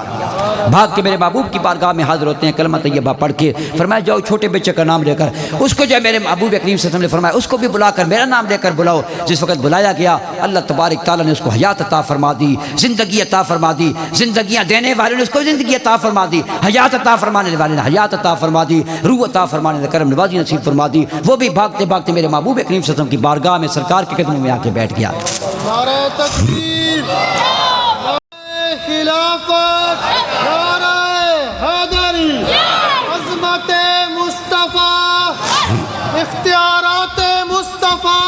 بھاگ کے میرے محبوب کی بارگاہ میں حاضر ہوتے ہیں، کلمہ طیبہ پڑھ کے فرمایا جاؤ چھوٹے بچے کا نام لے کر اس کو جو ہے میرے محبوب کریم صلی اللہ علیہ وسلم نے فرمایا اس کو بھی بلا کر میرا نام لے کر بلاؤ۔ جس وقت بلایا گیا اللہ تبارک تعالیٰ نے اس کو حیات عطا فرما دی، زندگی عطا فرما دی، زندگیاں دینے والے نے اس کو زندگی عطا فرما دی، حیات عطا فرمانے والے نے حیات عطا فرما دی، روح عطا فرمانے نے کرم نوازی نصیب فرما دی۔ وہ بھی بھاگتے بھاگتے میرے محبوب کریم صلی اللہ علیہ وسلم کی بارگاہ میں سرکار کے قدموں میں آ کے بیٹھ گیا۔ نعرہ تکبیر، خلافت، نعرہ حیدری، عظمت مصطفیٰ، اختیارات مصطفیٰ۔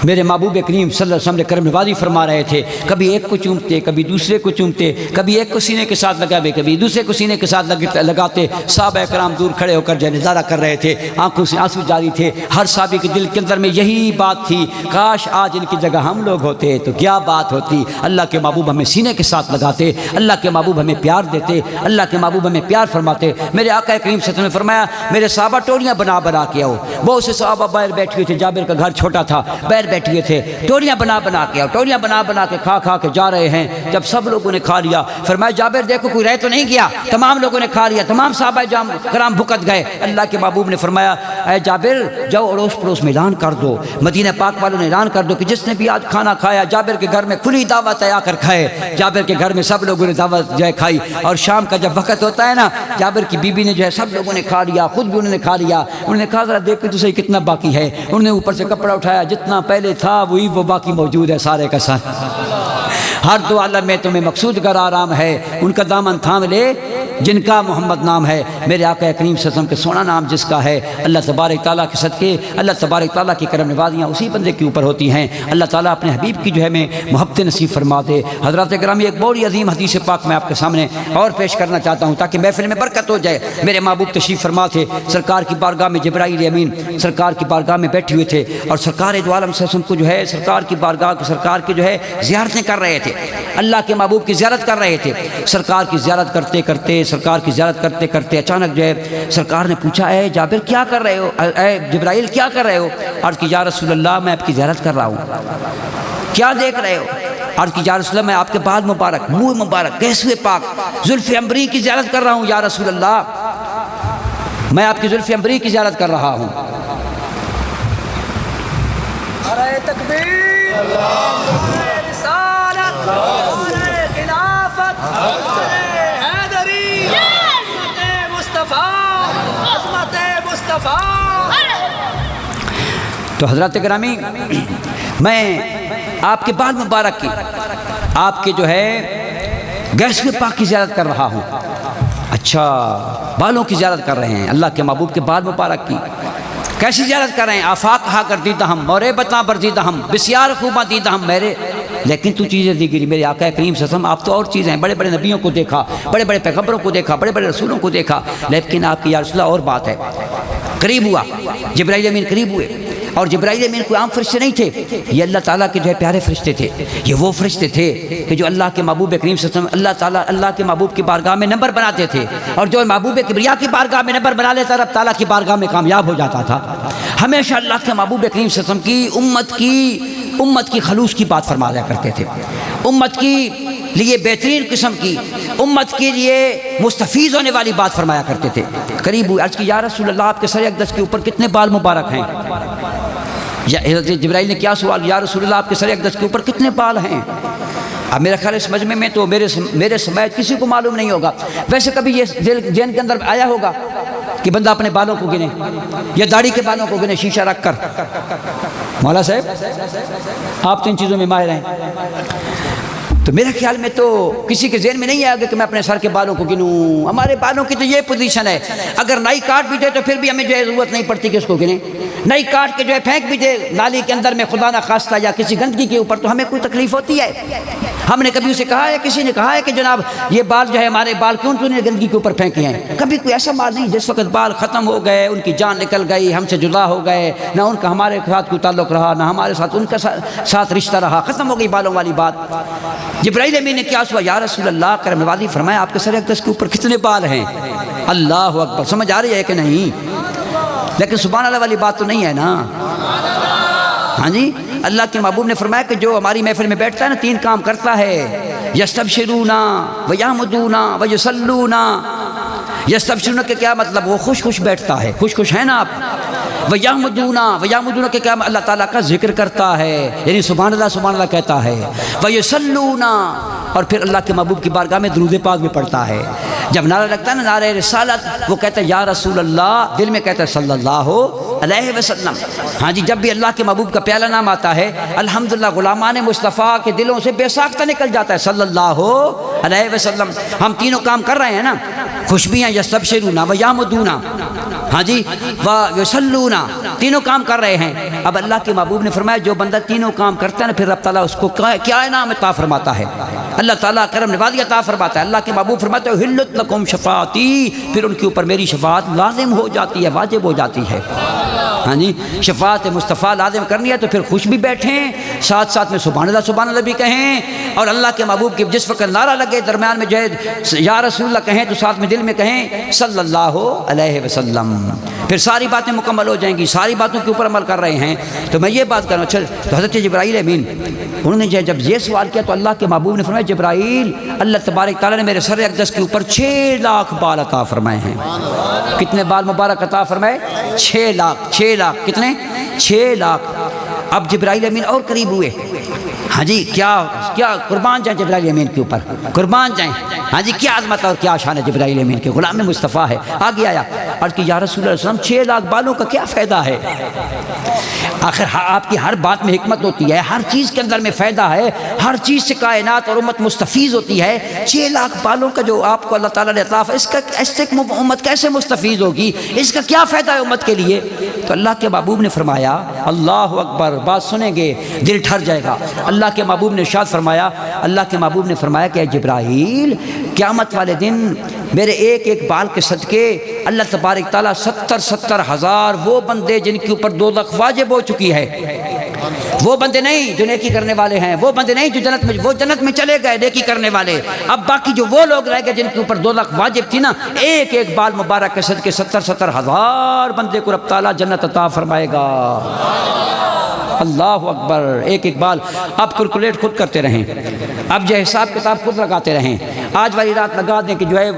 میرے محبوب کریم صلی اللہ علیہ وسلم نے کرم نوازی فرما رہے تھے، کبھی ایک کو چومتے، کبھی دوسرے کو چومتے، کبھی ایک کو سینے کے ساتھ لگاتے، کبھی دوسرے کو سینے کے ساتھ لگاتے۔ صحابہ کرام دور کھڑے ہو کر جو نظارہ کر رہے تھے، آنکھوں سے آنسو جاری تھے۔ ہر صحابی کے دل کے اندر میں یہی بات تھی، کاش آج ان کی جگہ ہم لوگ ہوتے تو کیا بات ہوتی۔ اللہ کے محبوب ہمیں سینے کے ساتھ لگاتے، اللہ کے محبوب ہمیں پیار دیتے، اللہ کے محبوب ہمیں پیار فرماتے۔ میرے آقا کریم صلی اللہ علیہ وسلم نے فرمایا میرے صحابہ ٹولیاں بنا بنا کے آؤ۔ بہت سے صحابہ باہر بیٹھے ہوئے تھے، جابر کا گھر چھوٹا تھا، باہر بیٹھے ہوئے تھے، ٹولیاں بنا بنا کے اور ٹولیاں بنا بنا کے کھا کھا کے جا رہے ہیں۔ جب سب لوگوں نے کھا لیا، فرمایا جابر دیکھو کوئی رہ تو نہیں گیا، تمام لوگوں نے کھا لیا، تمام صحابہ کرام بھکت گئے۔ اللہ کے محبوب نے فرمایا اے جابر جاؤ اڑوس پڑوس میں اعلان کر دو، مدینہ پاک والوں نے اعلان کر دو کہ جس نے بھی آج کھانا کھایا جابر کے گھر میں کھلی دعوت ہے، آ کر کھائے۔ جابر کے گھر میں سب لوگوں نے دعوت جو ہے کھائی، اور شام کا جب وقت ہوتا ہے نا، جابر کی بیوی نے جو ہے سب لوگوں نے کھا لیا، خود بھی انہوں نے کھا لیا۔ انہوں نے کہا ذرا دیکھ کے تو صحیح کتنا باقی ہے۔ انہوں نے اوپر سے کپڑا اٹھایا، جتنا پہلے تھا وہی وہ باقی موجود ہے سارے کا سارا۔ ہر دو عالم میں تمہیں مقصود گر آرام ہے، ان کا دامن تھام لے جن کا محمد نام ہے۔ میرے آقا کریم صلی اللہ علیہ وسلم کے سونا نام جس کا ہے، اللہ تبارک تعالیٰ کے صدقے اللہ تبارک تعالیٰ کی کرم نوازیاں اسی بندے کے اوپر ہوتی ہیں۔ اللہ تعالیٰ اپنے حبیب کی جو ہے میں محبت نصیب فرما دے۔ حضرات گرامی ایک بڑی عظیم حدیث پاک میں آپ کے سامنے اور پیش کرنا چاہتا ہوں تاکہ محفل میں برکت ہو جائے۔ میرے محبوب تشریف فرما تھے، سرکار کی بارگاہ میں جبرائیل امین سرکار کی بارگاہ میں بیٹھے ہوئے تھے، اور سرکار دو عالم صلی اللہ علیہ وسلم کو جو ہے سرکار کی بارگاہ سرکار کی جو ہے زیارتیں کر رہے تھے، اللہ کے محبوب کی زیارت کر رہے تھے۔ سرکار کی زیارت کرتے کرتے سرکار کی زیارت کرتے کرتے اچانک جو ہے سرکار نے پوچھا اے جابر کیا کر رہے ہو، اے جبرائیل کیا کر رہے ہو؟ عرض کی یا رسول اللہ میں آپ کی زیارت کر رہا ہوں۔ کیا دیکھ رہے ہو؟ عرض کی یا رسول اللہ میں آپ کے بال مبارک، منہ مبارک، گیسوئے پاک، زلف عنبری کی زیارت کر رہا ہوں یا رسول اللہ، میں آپ کی زلف عنبری کی زیارت کر رہا ہوں۔ نعرہ تکبیر، نعرہ رسالت، نعرہ خلافت، نعرہ حیدری، عظمت مصطفیٰ، عظمت مصطفیٰ۔ تو حضرات گرامی میں آپ کے بال مبارک کی، آپ کے جو ہے گیسوئے پاک کی زیارت کر رہا ہوں۔ اچھا بالوں کی زیارت کر رہے ہیں، اللہ کے محبوب کے بال مبارک کی کیسی زیارت کر رہے ہیں؟ آفاق ہا کر دیدہ ہم مورے بتا برزیدہ ہم بسیار خوبہ دیدہ ہم میرے، لیکن تو چیزیں دیگری میرے آقا کریم صلی اللہ علیہ وسلم آپ تو اور چیزیں ہیں، بڑے بڑے نبیوں کو دیکھا، بڑے بڑے پیغمبروں کو دیکھا، بڑے بڑے رسولوں کو دیکھا، لیکن آپ کی یا رسول اللہ اور بات ہے۔ قریب ہوا جبرائیل امین، قریب ہوئے، اور جبرائیل امین کوئی عام فرشتے نہیں تھے، یہ اللہ تعالیٰ کے جو ہے پیارے فرشتے تھے، یہ وہ فرشتے تھے کہ جو اللہ کے محبوب کریم صلی اللہ علیہ وسلم اللہ تعالیٰ اللہ کے محبوب کی بارگاہ میں نمبر بناتے تھے، اور جو محبوب کبریا کی بارگاہ میں نمبر بنا لیتا رب تعالیٰ کی بارگاہ میں کامیاب ہو جاتا تھا۔ ہمیشہ اللہ کے محبوب کریم صلی اللہ علیہ وسلم کی امت کی خلوص کی بات فرمایا کرتے تھے، امت کی لیے بہترین قسم کی، امت کے لیے مستفیض ہونے والی بات فرمایا کرتے تھے۔ قریب ہوئے، عرض کی یا رسول اللہ آپ کے سر اقدس کے اوپر کتنے بال مبارک ہیں؟ حضرت جبرائیل نے کیا سوال، یا رسول اللہ آپ کے سر اقدس کے اوپر کتنے بال ہیں؟ اب میرا خیال اس مجمع میں تو میرے سمیت کسی کو معلوم نہیں ہوگا، ویسے کبھی یہ ذہن کے اندر آیا ہوگا کہ بندہ اپنے بالوں کو گنے یا داڑھی کے بالوں کو گنے شیشہ رکھ کر؟ مولا صاحب آپ تو ان چیزوں میں ماہر ہیں، تو میرے خیال میں تو کسی کے ذہن میں نہیں آئے گا کہ میں اپنے سر کے بالوں کو گنوں۔ ہمارے بالوں کی تو یہ پوزیشن ہے، اگر نائی کاٹ بھی دے تو پھر بھی ہمیں جو ہے ضرورت نہیں پڑتی کہ اس کو گنے، نائی کاٹ کے جو ہے پھینک بھی دے نالی کے اندر میں خدا نہ خواستہ یا کسی گندگی کے اوپر تو ہمیں کوئی تکلیف ہوتی ہے؟ ہم نے کبھی اسے کہا ہے، کسی نے کہا ہے کہ جناب یہ بال جو ہے ہمارے بال کیوں تو نے گندگی کے اوپر پھینکے ہیں؟ کبھی کوئی ایسا بال نہیں۔ جس وقت بال ختم ہو گئے، ان کی جان نکل گئی، ہم سے جدا ہو گئے، نہ ان کا ہمارے ساتھ کوئی تعلق رہا، نہ ہمارے ساتھ ان کا ساتھ رشتہ رہا، ختم ہو گئی بالوں والی بات۔ جبرائیل امین نے کیا سوا، یا رسول اللہ کرم نوازی فرمایا آپ کے سر اقدس کے اوپر کتنے بال ہیں؟ اللہ اکبر، سمجھ آ رہی ہے کہ نہیں؟ لیکن سبحان اللہ والی بات تو نہیں ہے نا؟ ہاں جی، اللہ کے محبوب نے فرمایا کہ جو ہماری محفل میں بیٹھتا ہے نا تین کام کرتا ہے، یستبشرون ویحمدون ویصلون۔ یستبشرون کے کیا مطلب؟ وہ خوش خوش بیٹھتا ہے، خوش خوش ہیں نا آپ۔ ویحمدون کے کیا اللہ تعالیٰ کا ذکر کرتا ہے، یعنی سبحان اللہ کہتا ہے۔ ویصلون، اور پھر اللہ کے محبوب کی بارگاہ میں درود پاک بھی پڑھتا ہے۔ جب نعرہ لگتا ہے نا نعرہ رسالت، وہ کہتا ہے یا رسول اللہ، دل میں کہتا ہے صلی اللہ علیہ وسلم۔ ہاں جی، جب بھی اللہ کے محبوب کا پیارا نام آتا ہے الحمدللہ غلامان مصطفیٰ کے دلوں سے بے ساختہ نکل جاتا ہے صلی اللہ علیہ وسلم۔ ہم تینوں کام کر رہے ہیں نا، خوش بھی ہیں، یستبشرون ویحمدون، ہاں جی، ویصلون، تینوں کام کر رہے ہیں۔ اب اللہ کے محبوب نے فرمایا جو بندہ تینوں کام کرتا ہے نا پھر رب تعالیٰ اس کو کیا انعام عطا فرماتا ہے؟ اللہ تعالیٰ کرم نوازی عطا فرماتا ہے۔ اللہ کے محبوب فرماتے ہیں حلت لکم شفاعتی، پھر ان کے اوپر میری شفاعت لازم ہو جاتی ہے، واجب ہو جاتی ہے۔ ہاں جی، شفاعت مصطفیٰ لازم کرنی ہے تو پھر خوش بھی بیٹھیں، ساتھ ساتھ میں سبحان اللہ بھی کہیں، اور اللہ کے محبوب کی جس وقت نعرہ لگے درمیان میں جو ہے یا رسول اللہ کہیں تو ساتھ میں دل میں کہیں صلی اللہ علیہ وسلم، پھر ساری باتیں مکمل ہو جائیں گی، ساری باتوں کے اوپر عمل کر رہے ہیں۔ تو میں یہ بات کر رہا ہوں، اچھا تو حضرت جبرائیل امین انہوں نے جب یہ سوال کیا تو اللہ کے محبوب نے فرمایا جبرائیل اللہ تبارک تعالیٰ نے میرے سر اقدس کے اوپر 6 لاکھ بال عطا فرمائے ہیں۔ کتنے بال مبارک عطا فرمائے؟ 6 لاکھ۔ 6 لاکھ کتنے؟ 6 لاکھ۔ اب جبرائیل امین اور قریب ہوئے، ہاں جی کیا قربان جائیں جبرائیل امین کے اوپر، قربان جائیں، ہاں جی کیا عظمت اور کیا شان ہے جبرائیل امین کے، غلام مصطفیٰ ہے۔ آگے آیا اور کہ یا رسول اللہ علیہ وسلم 6 لاکھ بالوں کا کیا فائدہ ہے؟ آخر آپ کی ہر بات میں حکمت ہوتی ہے، ہر چیز کے اندر میں فائدہ ہے، ہر چیز سے کائنات اور امت مستفیض ہوتی ہے۔ 6 لاکھ بالوں کا جو آپ کو اللہ تعالیٰ نے عطا فرمایا، اس سے امت کیسے مستفیض ہوگی؟ اس کا کیا فائدہ ہے امت کے لیے؟ تو اللہ کے محبوب نے فرمایا اللہ اکبر، بات سنیں گے دل ٹھر جائے گا۔ اللہ کے محبوب نے ارشاد فرمایا، اللہ کے محبوب نے فرمایا کہ اے جبرائیل قیامت والے دن میرے ایک ایک بال کے صدقے اللہ تبارک تعالیٰ 70 ہزار وہ بندے جن کے اوپر دوزخ واجب ہو چکی ہے، وہ بندے نہیں جو نیکی کرنے والے ہیں، وہ بندے نہیں جو جنت میں چلے گئے نیکی کرنے والے، اب باقی جو وہ لوگ رہ گئے جن کے اوپر دوزخ واجب تھی نا، ایک ایک بال مبارک کے صدقے 70 ہزار بندے کو رب تعالیٰ جنت عطا فرمائے گا۔ اللہ اکبر، ایک ایک بال۔ اب کیلکولیٹ خود کرتے رہیں، اب جو حساب کتاب خود لگاتے رہیں، آج والی رات لگا دیں کہ جو ہے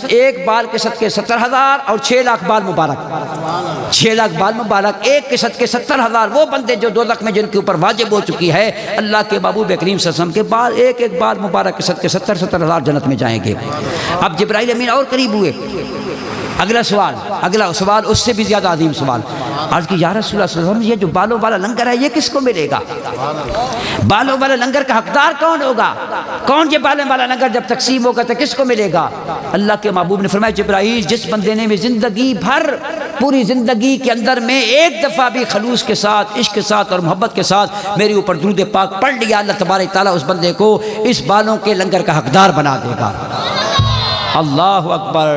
ایک بال کے صدقے 70,000 اور 6 لاکھ بال مبارک، 6 لاکھ بال مبارک، ایک کے صدقے 70,000 وہ بندے جو دوزخ میں جن کے اوپر واجب ہو چکی ہے، اللہ کے محبوب کریم صلی اللہ علیہ وسلم کے بال ایک ایک بال مبارک کے صدقے 70,000 جنت میں جائیں گے۔ اب جبرائیل امین اور قریب ہوئے، اگلا سوال اس سے بھی زیادہ عظیم سوال، عرض کی یا رسول اللہ صلی اللہ علیہ وسلم یہ جو بالوں والا لنگر ہے یہ کس کو ملے گا؟ بالوں والا لنگر کا حقدار کون ہوگا؟ کون یہ بالوں والا لنگر جب تقسیم ہوگا تو کس کو ملے گا؟ اللہ کے محبوب نے فرمایا جبرائیل جس بندے نے بھی زندگی بھر پوری زندگی کے اندر میں ایک دفعہ بھی خلوص کے ساتھ، عشق کے ساتھ اور محبت کے ساتھ میرے اوپر درود پاک پڑھ لیا، اللہ تبارک تعالیٰ اس بندے کو اس بالوں کے لنگر کا حقدار بنا دے گا۔ اللہ اکبر۔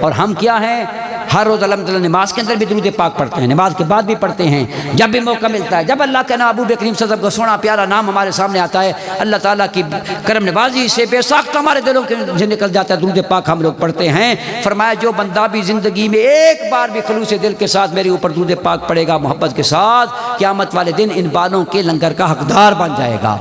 اور ہم کیا ہیں؟ ہر روز الحمدللہ نماز کے اندر بھی درود پاک پڑھتے ہیں، نماز کے بعد بھی پڑھتے ہیں، جب بھی موقع ملتا ہے، جب اللہ کے محبوب کریم صلی اللہ علیہ وسلم کا سونا پیارا نام ہمارے سامنے آتا ہے، اللہ تعالیٰ کی کرم نوازی سے بے ساختہ ہمارے دلوں سے نکل جاتا ہے، درود پاک ہم لوگ پڑھتے ہیں۔ فرمایا جو بندہ بھی زندگی میں ایک بار بھی خلوص دل کے ساتھ میرے اوپر درود پاک پڑھے گا محبت کے ساتھ، قیامت والے دن ان بالوں کے لنگر کا حقدار بن جائے گا۔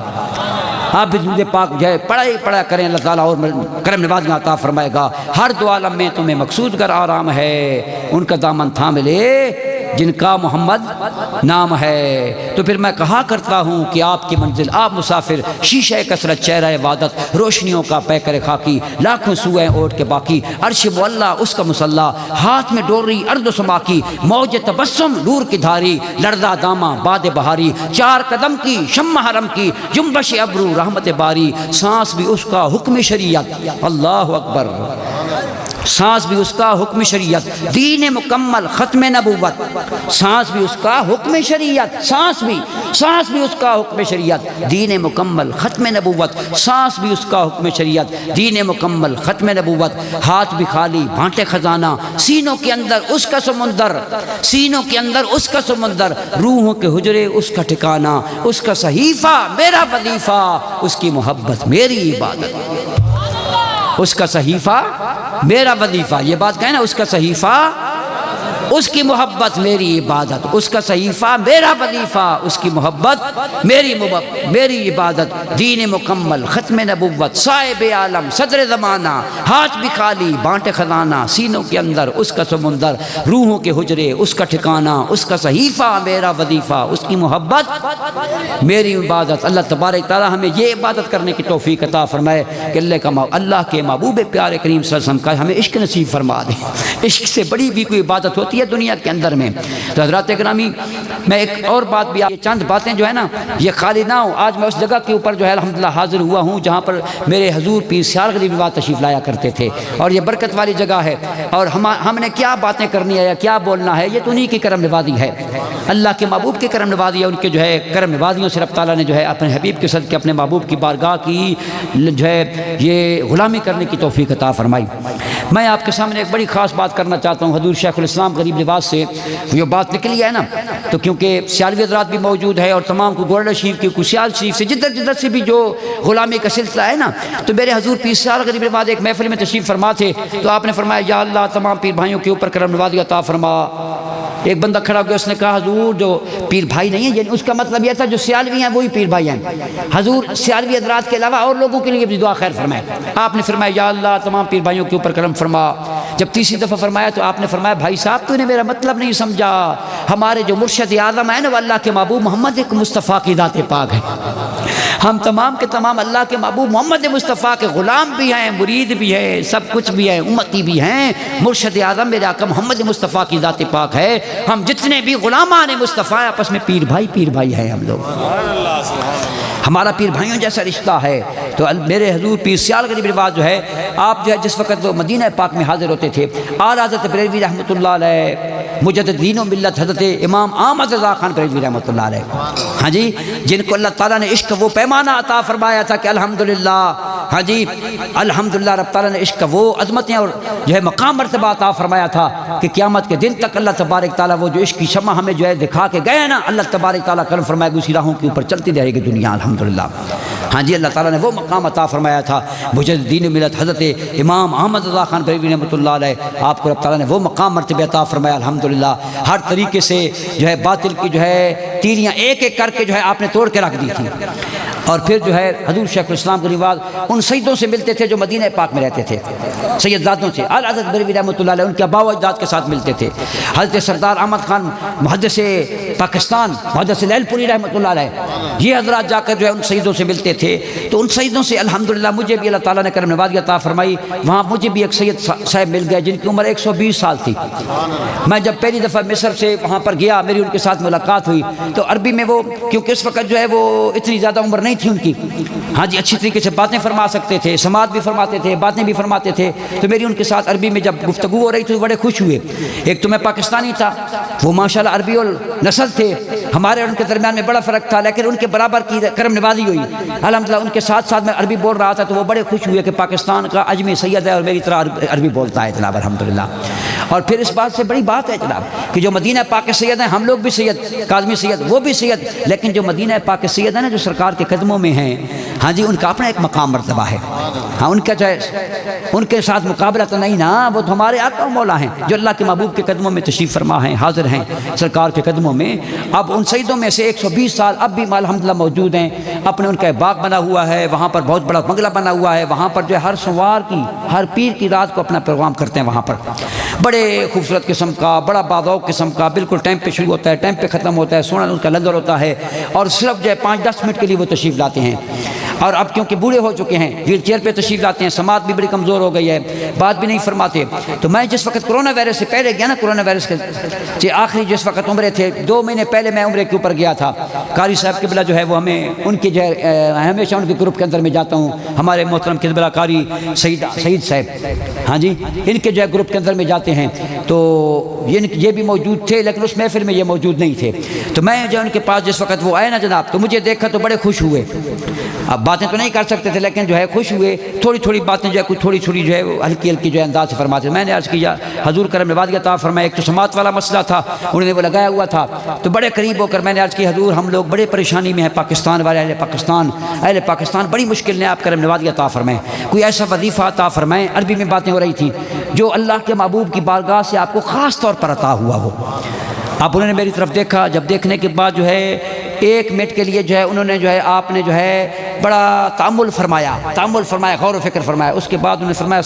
آپ بھی درود پاک جو ہے پڑھا کریں، اللہ تعالیٰ اور کرم نوازیاں عطا فرمائے گا۔ ہر دو عالم میں تمہیں مقصود کر آرام ہے، ان کا دامن تھام لے جن کا محمد نام ہے۔ تو پھر میں کہا کرتا ہوں کہ آپ کی منزل آپ مسافر، شیشہ کثرت چہرہ عبادت، روشنیوں کا پیکر خاکی، لاکھوں سوئیں اوٹ کے باقی، عرش معلا اس کا مصلا، ہاتھ میں ڈوری ارض و سما کی، موج تبسم نور کی دھاری، لرزہ دامہ باد بہاری، 4 قدم کی شمع حرم کی، جنبش ابرو رحمت باری، سانس بھی اس کا حکم شریعت، اللہ اکبر، سانس بھی اس کا حکم شریعت، دین مکمل ختم نبوت، سانس بھی اس کا حکم شریعت، سانس بھی اس کا حکم شریعت، دین مکمل ختم نبوت، سانس بھی اس کا حکم شریعت، دین مکمل ختم نبوت، ہاتھ بھی خالی بانٹے خزانہ، سینوں کے اندر اس کا سمندر، سینوں کے اندر اس کا سمندر، روحوں کے حجرے اس کا ٹھکانہ، اس کا صحیفہ میرا وظیفہ، اس کی محبت میری عبادت، اس کا صحیفہ میرا وظیفہ، یہ بات کہیں نا، اس کا صحیفہ اس کی محبت میری عبادت، اس کا صحیفہ میرا وظیفہ، اس کی محبت میری عبادت، دین مکمل ختم نبوت، صاحب عالم صدر زمانہ، ہاتھ بھی خالی بانٹے خزانہ، سینوں کے اندر اس کا سمندر، روحوں کے حجرے اس کا ٹھکانہ، اس کا صحیفہ میرا وظیفہ، اس کی محبت میری عبادت۔ اللہ تبارک تعالیٰ ہمیں یہ عبادت کرنے کی توفیق عطا فرمائے کہ اللہ کے محبوب پیارے کریم صلی اللہ علیہ وسلم کا ہمیں عشق نصیب فرما دے۔ عشق سے بڑی بھی کوئی عبادت ہوتی ہے دنیا کے اندر میں؟ تو حضرات گرامی، میں ایک اور بات بھی، یہ چند باتیں جو ہے نا یہ خالی نہ ہو، آج میں اس جگہ کے اوپر جو ہے الحمدللہ حاضر ہوا ہوں جہاں پر میرے حضور پیر سیال غریب نواز تشریف لایا کرتے تھے، اور یہ برکت والی جگہ ہے، اور ہم نے کیا باتیں کرنی ہے یا کیا بولنا ہے، یہ تو انہی کی کرم نوازی ہے، اللہ کے محبوب کی کرم نوازی ہے، ان کے جو ہے کرم نوازیوں سے رب تعالیٰ نے جو ہے اپنے حبیب کے صدقے اپنے محبوب کی بارگاہ کی جو ہے یہ غلامی کرنے کی توفیق عطا فرمائی۔ میں آپ کے سامنے ایک بڑی خاص بات کرنا چاہتا ہوں، حضور شیخ الاسلام قریب لباس سے جو بات نکلی ہے نا، تو کیونکہ سیالوی حضرات بھی موجود ہے اور تمام کو گورنر شریف کی سیال شریف سے جدھر سے بھی جو غلامی کا سلسلہ ہے نا، تو میرے حضور پیر سیال قریب لباس ایک محفل میں تشریف فرما تھے، تو آپ نے فرمایا یا اللہ تمام پیر بھائیوں کے اوپر کرم نوازی عطا فرما۔ ایک بندہ کھڑا ہو گیا، اس نے کہا حضور جو پیر بھائی نہیں ہیں، یعنی اس کا مطلب یہ تھا جو سیالوی ہیں وہی پیر بھائی ہیں، حضور سیالوی حضرات کے علاوہ اور لوگوں کے لیے بھی دعا خیر فرمائے۔ آپ نے فرمایا یا اللہ تمام پیر بھائیوں کے اوپر کرم فرما۔ جب تیسری دفعہ فرمایا تو آپ نے فرمایا بھائی صاحب تو نے میرا مطلب نہیں سمجھا، ہمارے جو مرشد اعظم ہیں نا وہ اللہ کے محبوب محمد مصطفیٰ کی ذات پاک ہے، ہم تمام کے تمام اللہ کے محبوب محمد مصطفیٰ کے غلام بھی ہیں، مرید بھی ہیں، سب کچھ بھی ہیں، امتی بھی ہیں۔ مرشد اعظم میرے آقا محمد مصطفیٰ کی ذات پاک ہے، ہم جتنے بھی غلامان مصطفیٰ آپس میں پیر بھائی ہیں ہم لوگ، ہمارا پیر بھائیوں جیسا رشتہ ہے۔ تو میرے حضور پیر سیال غریب رواج جو ہے، آپ جو ہے جس وقت وہ مدینہ پاک میں حاضر ہوتے تھے، اعلیٰ حضرت بریلوی رحمۃ اللہ علیہ، مجدد دین و ملت حضرت امام احمد رضا خان بریلوی رحمۃ اللہ علیہ، ہاں جی، جن کو اللہ تعالیٰ نے عشق وہ پیمانہ عطا فرمایا تھا کہ الحمدللہ، ہاں جی الحمدللہ رب تعالیٰ نے عشق وہ عظمتیں اور جو ہے مقام مرتبہ عطا فرمایا تھا کہ قیامت کے دن تک اللہ تبارک تعالیٰ وہ جو عشق کی شمع ہمیں جو ہے دکھا کے گئے نا، اللہ تبارک تعالیٰ کرم فرمائے گا اسی راہوں کے اوپر چلتی رہے گی دنیا الحمدللہ۔ ہاں جی اللہ تعالیٰ نے وہ مقام عطا فرمایا تھا مجدد دین و ملت حضرت امام احمد رضا خان بریلوی رحمۃ اللہ علیہ، آپ کو رب تعالیٰ نے وہ مقام مرتبہ عطا فرمایا الحمدللہ۔ ہر طریقے سے جو ہے باطل کی جو ہے تیریاں ایک ایک کر کے جو ہے آپ نے توڑ کے رکھ دی تھی، اور پھر جو ہے حضور شیخ الاسلام کے رواج ان سیدوں سے ملتے تھے جو مدینہ پاک میں رہتے تھے، سید زادوں سے، اعلیٰ حضرت بریلوی رحمۃ اللہ علیہ ان کے آباء و اجداد کے ساتھ ملتے تھے، حضرت سردار احمد خان محدث پاکستان محدث لیل پوری رحمۃ اللہ علیہ، یہ حضرات جا کر جو ہے ان سیدوں سے ملتے تھے، تو ان سیدوں سے الحمدللہ مجھے بھی اللہ تعالیٰ نے کرم نوازی عطا فرمائی۔ وہاں مجھے بھی ایک سید صاحب مل گئے جن کی عمر 120 سال تھی۔ میں جب پہلی دفعہ مصر سے وہاں پر گیا، میری ان کے ساتھ ملاقات ہوئی، تو عربی میں وہ کیونکہ اس وقت جو ہے وہ اتنی زیادہ عمر نہیں تھی ان کی، ہاں جی اچھی طریقے سے باتیں فرما سکتے تھے، سماعت بھی فرماتے تھے، باتیں بھی فرماتے تھے، تو میری ان کے ساتھ عربی میں جب گفتگو ہو رہی تھی بڑے خوش ہوئے۔ ایک تو میں پاکستانی تھا، وہ ماشاءاللہ عربی اور نسل تھے، ہمارے اور ان کے درمیان میں بڑا فرق تھا، لیکن ان کے برابر کی کرم نوازی ہوئی الحمدللہ۔ ان کے ساتھ ساتھ میں عربی بول رہا تھا تو وہ بڑے خوش ہوئے کہ پاکستان کا اجمی سید ہے اور میری طرح عربی بولتا ہے جناب الحمدللہ۔ اور پھر اس بات سے بڑی بات ہے جناب کہ جو مدینہ پاک کے سید ہیں، ہم لوگ بھی سید، کاظمی سید وہ بھی سید، لیکن جو مدینہ پاک کے سید ہیں نا جو سرکار کے قدموں میں ہیں، ہاں جی ان کا اپنا ایک مقام مرتبہ ہے، ہاں ان کا چاہے ان کے ساتھ مقابلہ تو نہیں نا، وہ تو ہمارے آقا و مولا ہیں جو اللہ کے محبوب کے قدموں میں تشریف فرما ہیں، حاضر ہیں سرکار کے قدموں میں۔ اب ان سیدوں میں سے 120 سال اب بھی الحمدللہ موجود ہیں، اپنے ان کا باغ بنا ہوا ہے، وہاں پر بہت بڑا بنگلہ بنا ہوا ہے، وہاں پر جو ہے ہر سوار کی ہر پیر کی رات کو اپنا پروگرام کرتے ہیں، وہاں پر بڑے خوبصورت قسم کا بڑا باذوق قسم کا، بالکل ٹائم پہ شروع ہوتا ہے ٹائم پہ ختم ہوتا ہے، سونا ان کا لنگر ہوتا ہے، اور صرف جو ہے 5-10 منٹ کے لیے وہ تشریف لاتے ہیں، اور اب کیونکہ بوڑھے ہو چکے ہیں ویل چیئر پہ تشریف لاتے ہیں، سماعت بھی بڑی کمزور ہو گئی ہے، بات بھی نہیں فرماتے۔ تو میں جس وقت کرونا وائرس سے پہلے گیا نا، کرونا وائرس کے آخری جس وقت عمرے تھے 2 مہینے پہلے میں عمرے کے اوپر گیا تھا، قاری صاحب قبلہ جو ہے وہ ہمیں ان کی جو ہے ہمیشہ ان کے گروپ کے اندر میں جاتا ہوں، ہمارے محترم قبلہ قاری سعید صاحب، ہاں جی ان کے جو ہے گروپ کے اندر میں جاتے ہیں، تو یہ بھی موجود تھے لیکن اس محفل میں یہ موجود نہیں تھے۔ تو میں جو ان کے پاس جس وقت وہ آئے نا جناب، تو مجھے دیکھا تو بڑے خوش ہوئے، اب باتیں تو نہیں کر سکتے تھے لیکن جو ہے خوش ہوئے، تھوڑی تھوڑی باتیں جو ہے کچھ تھوڑی تھوڑی جو ہے ہلکی ہلکی جو ہے انداز سے فرماتے۔ میں نے عرض کیا حضور کرم نوازی عطا فرمائے، ایک تو سماعت والا مسئلہ تھا انہوں نے وہ لگایا ہوا تھا، تو بڑے قریب ہو کر میں نے عرض کی حضور ہم لوگ بڑے پریشانی میں ہیں، پاکستان والے اہل پاکستان بڑی مشکل نے، آپ کرم نوازی عطا فرمائیں، کوئی ایسا وظیفہ عطا فرمائیں۔ عربی میں باتیں ہو رہی تھیں جو اللہ کے محبوب کی بارگاہ سے آپ کو خاص طور پر عطا ہوا ہو۔ اب انہوں نے میری طرف دیکھا، جب دیکھنے کے بعد جو ہے 1 منٹ کے لیے جو ہے انہوں نے جو ہے آپ نے جو ہے بڑا تأمل فرمایا، غور و فکر فرمایا، اس کے بعد انہوں نے فرمایا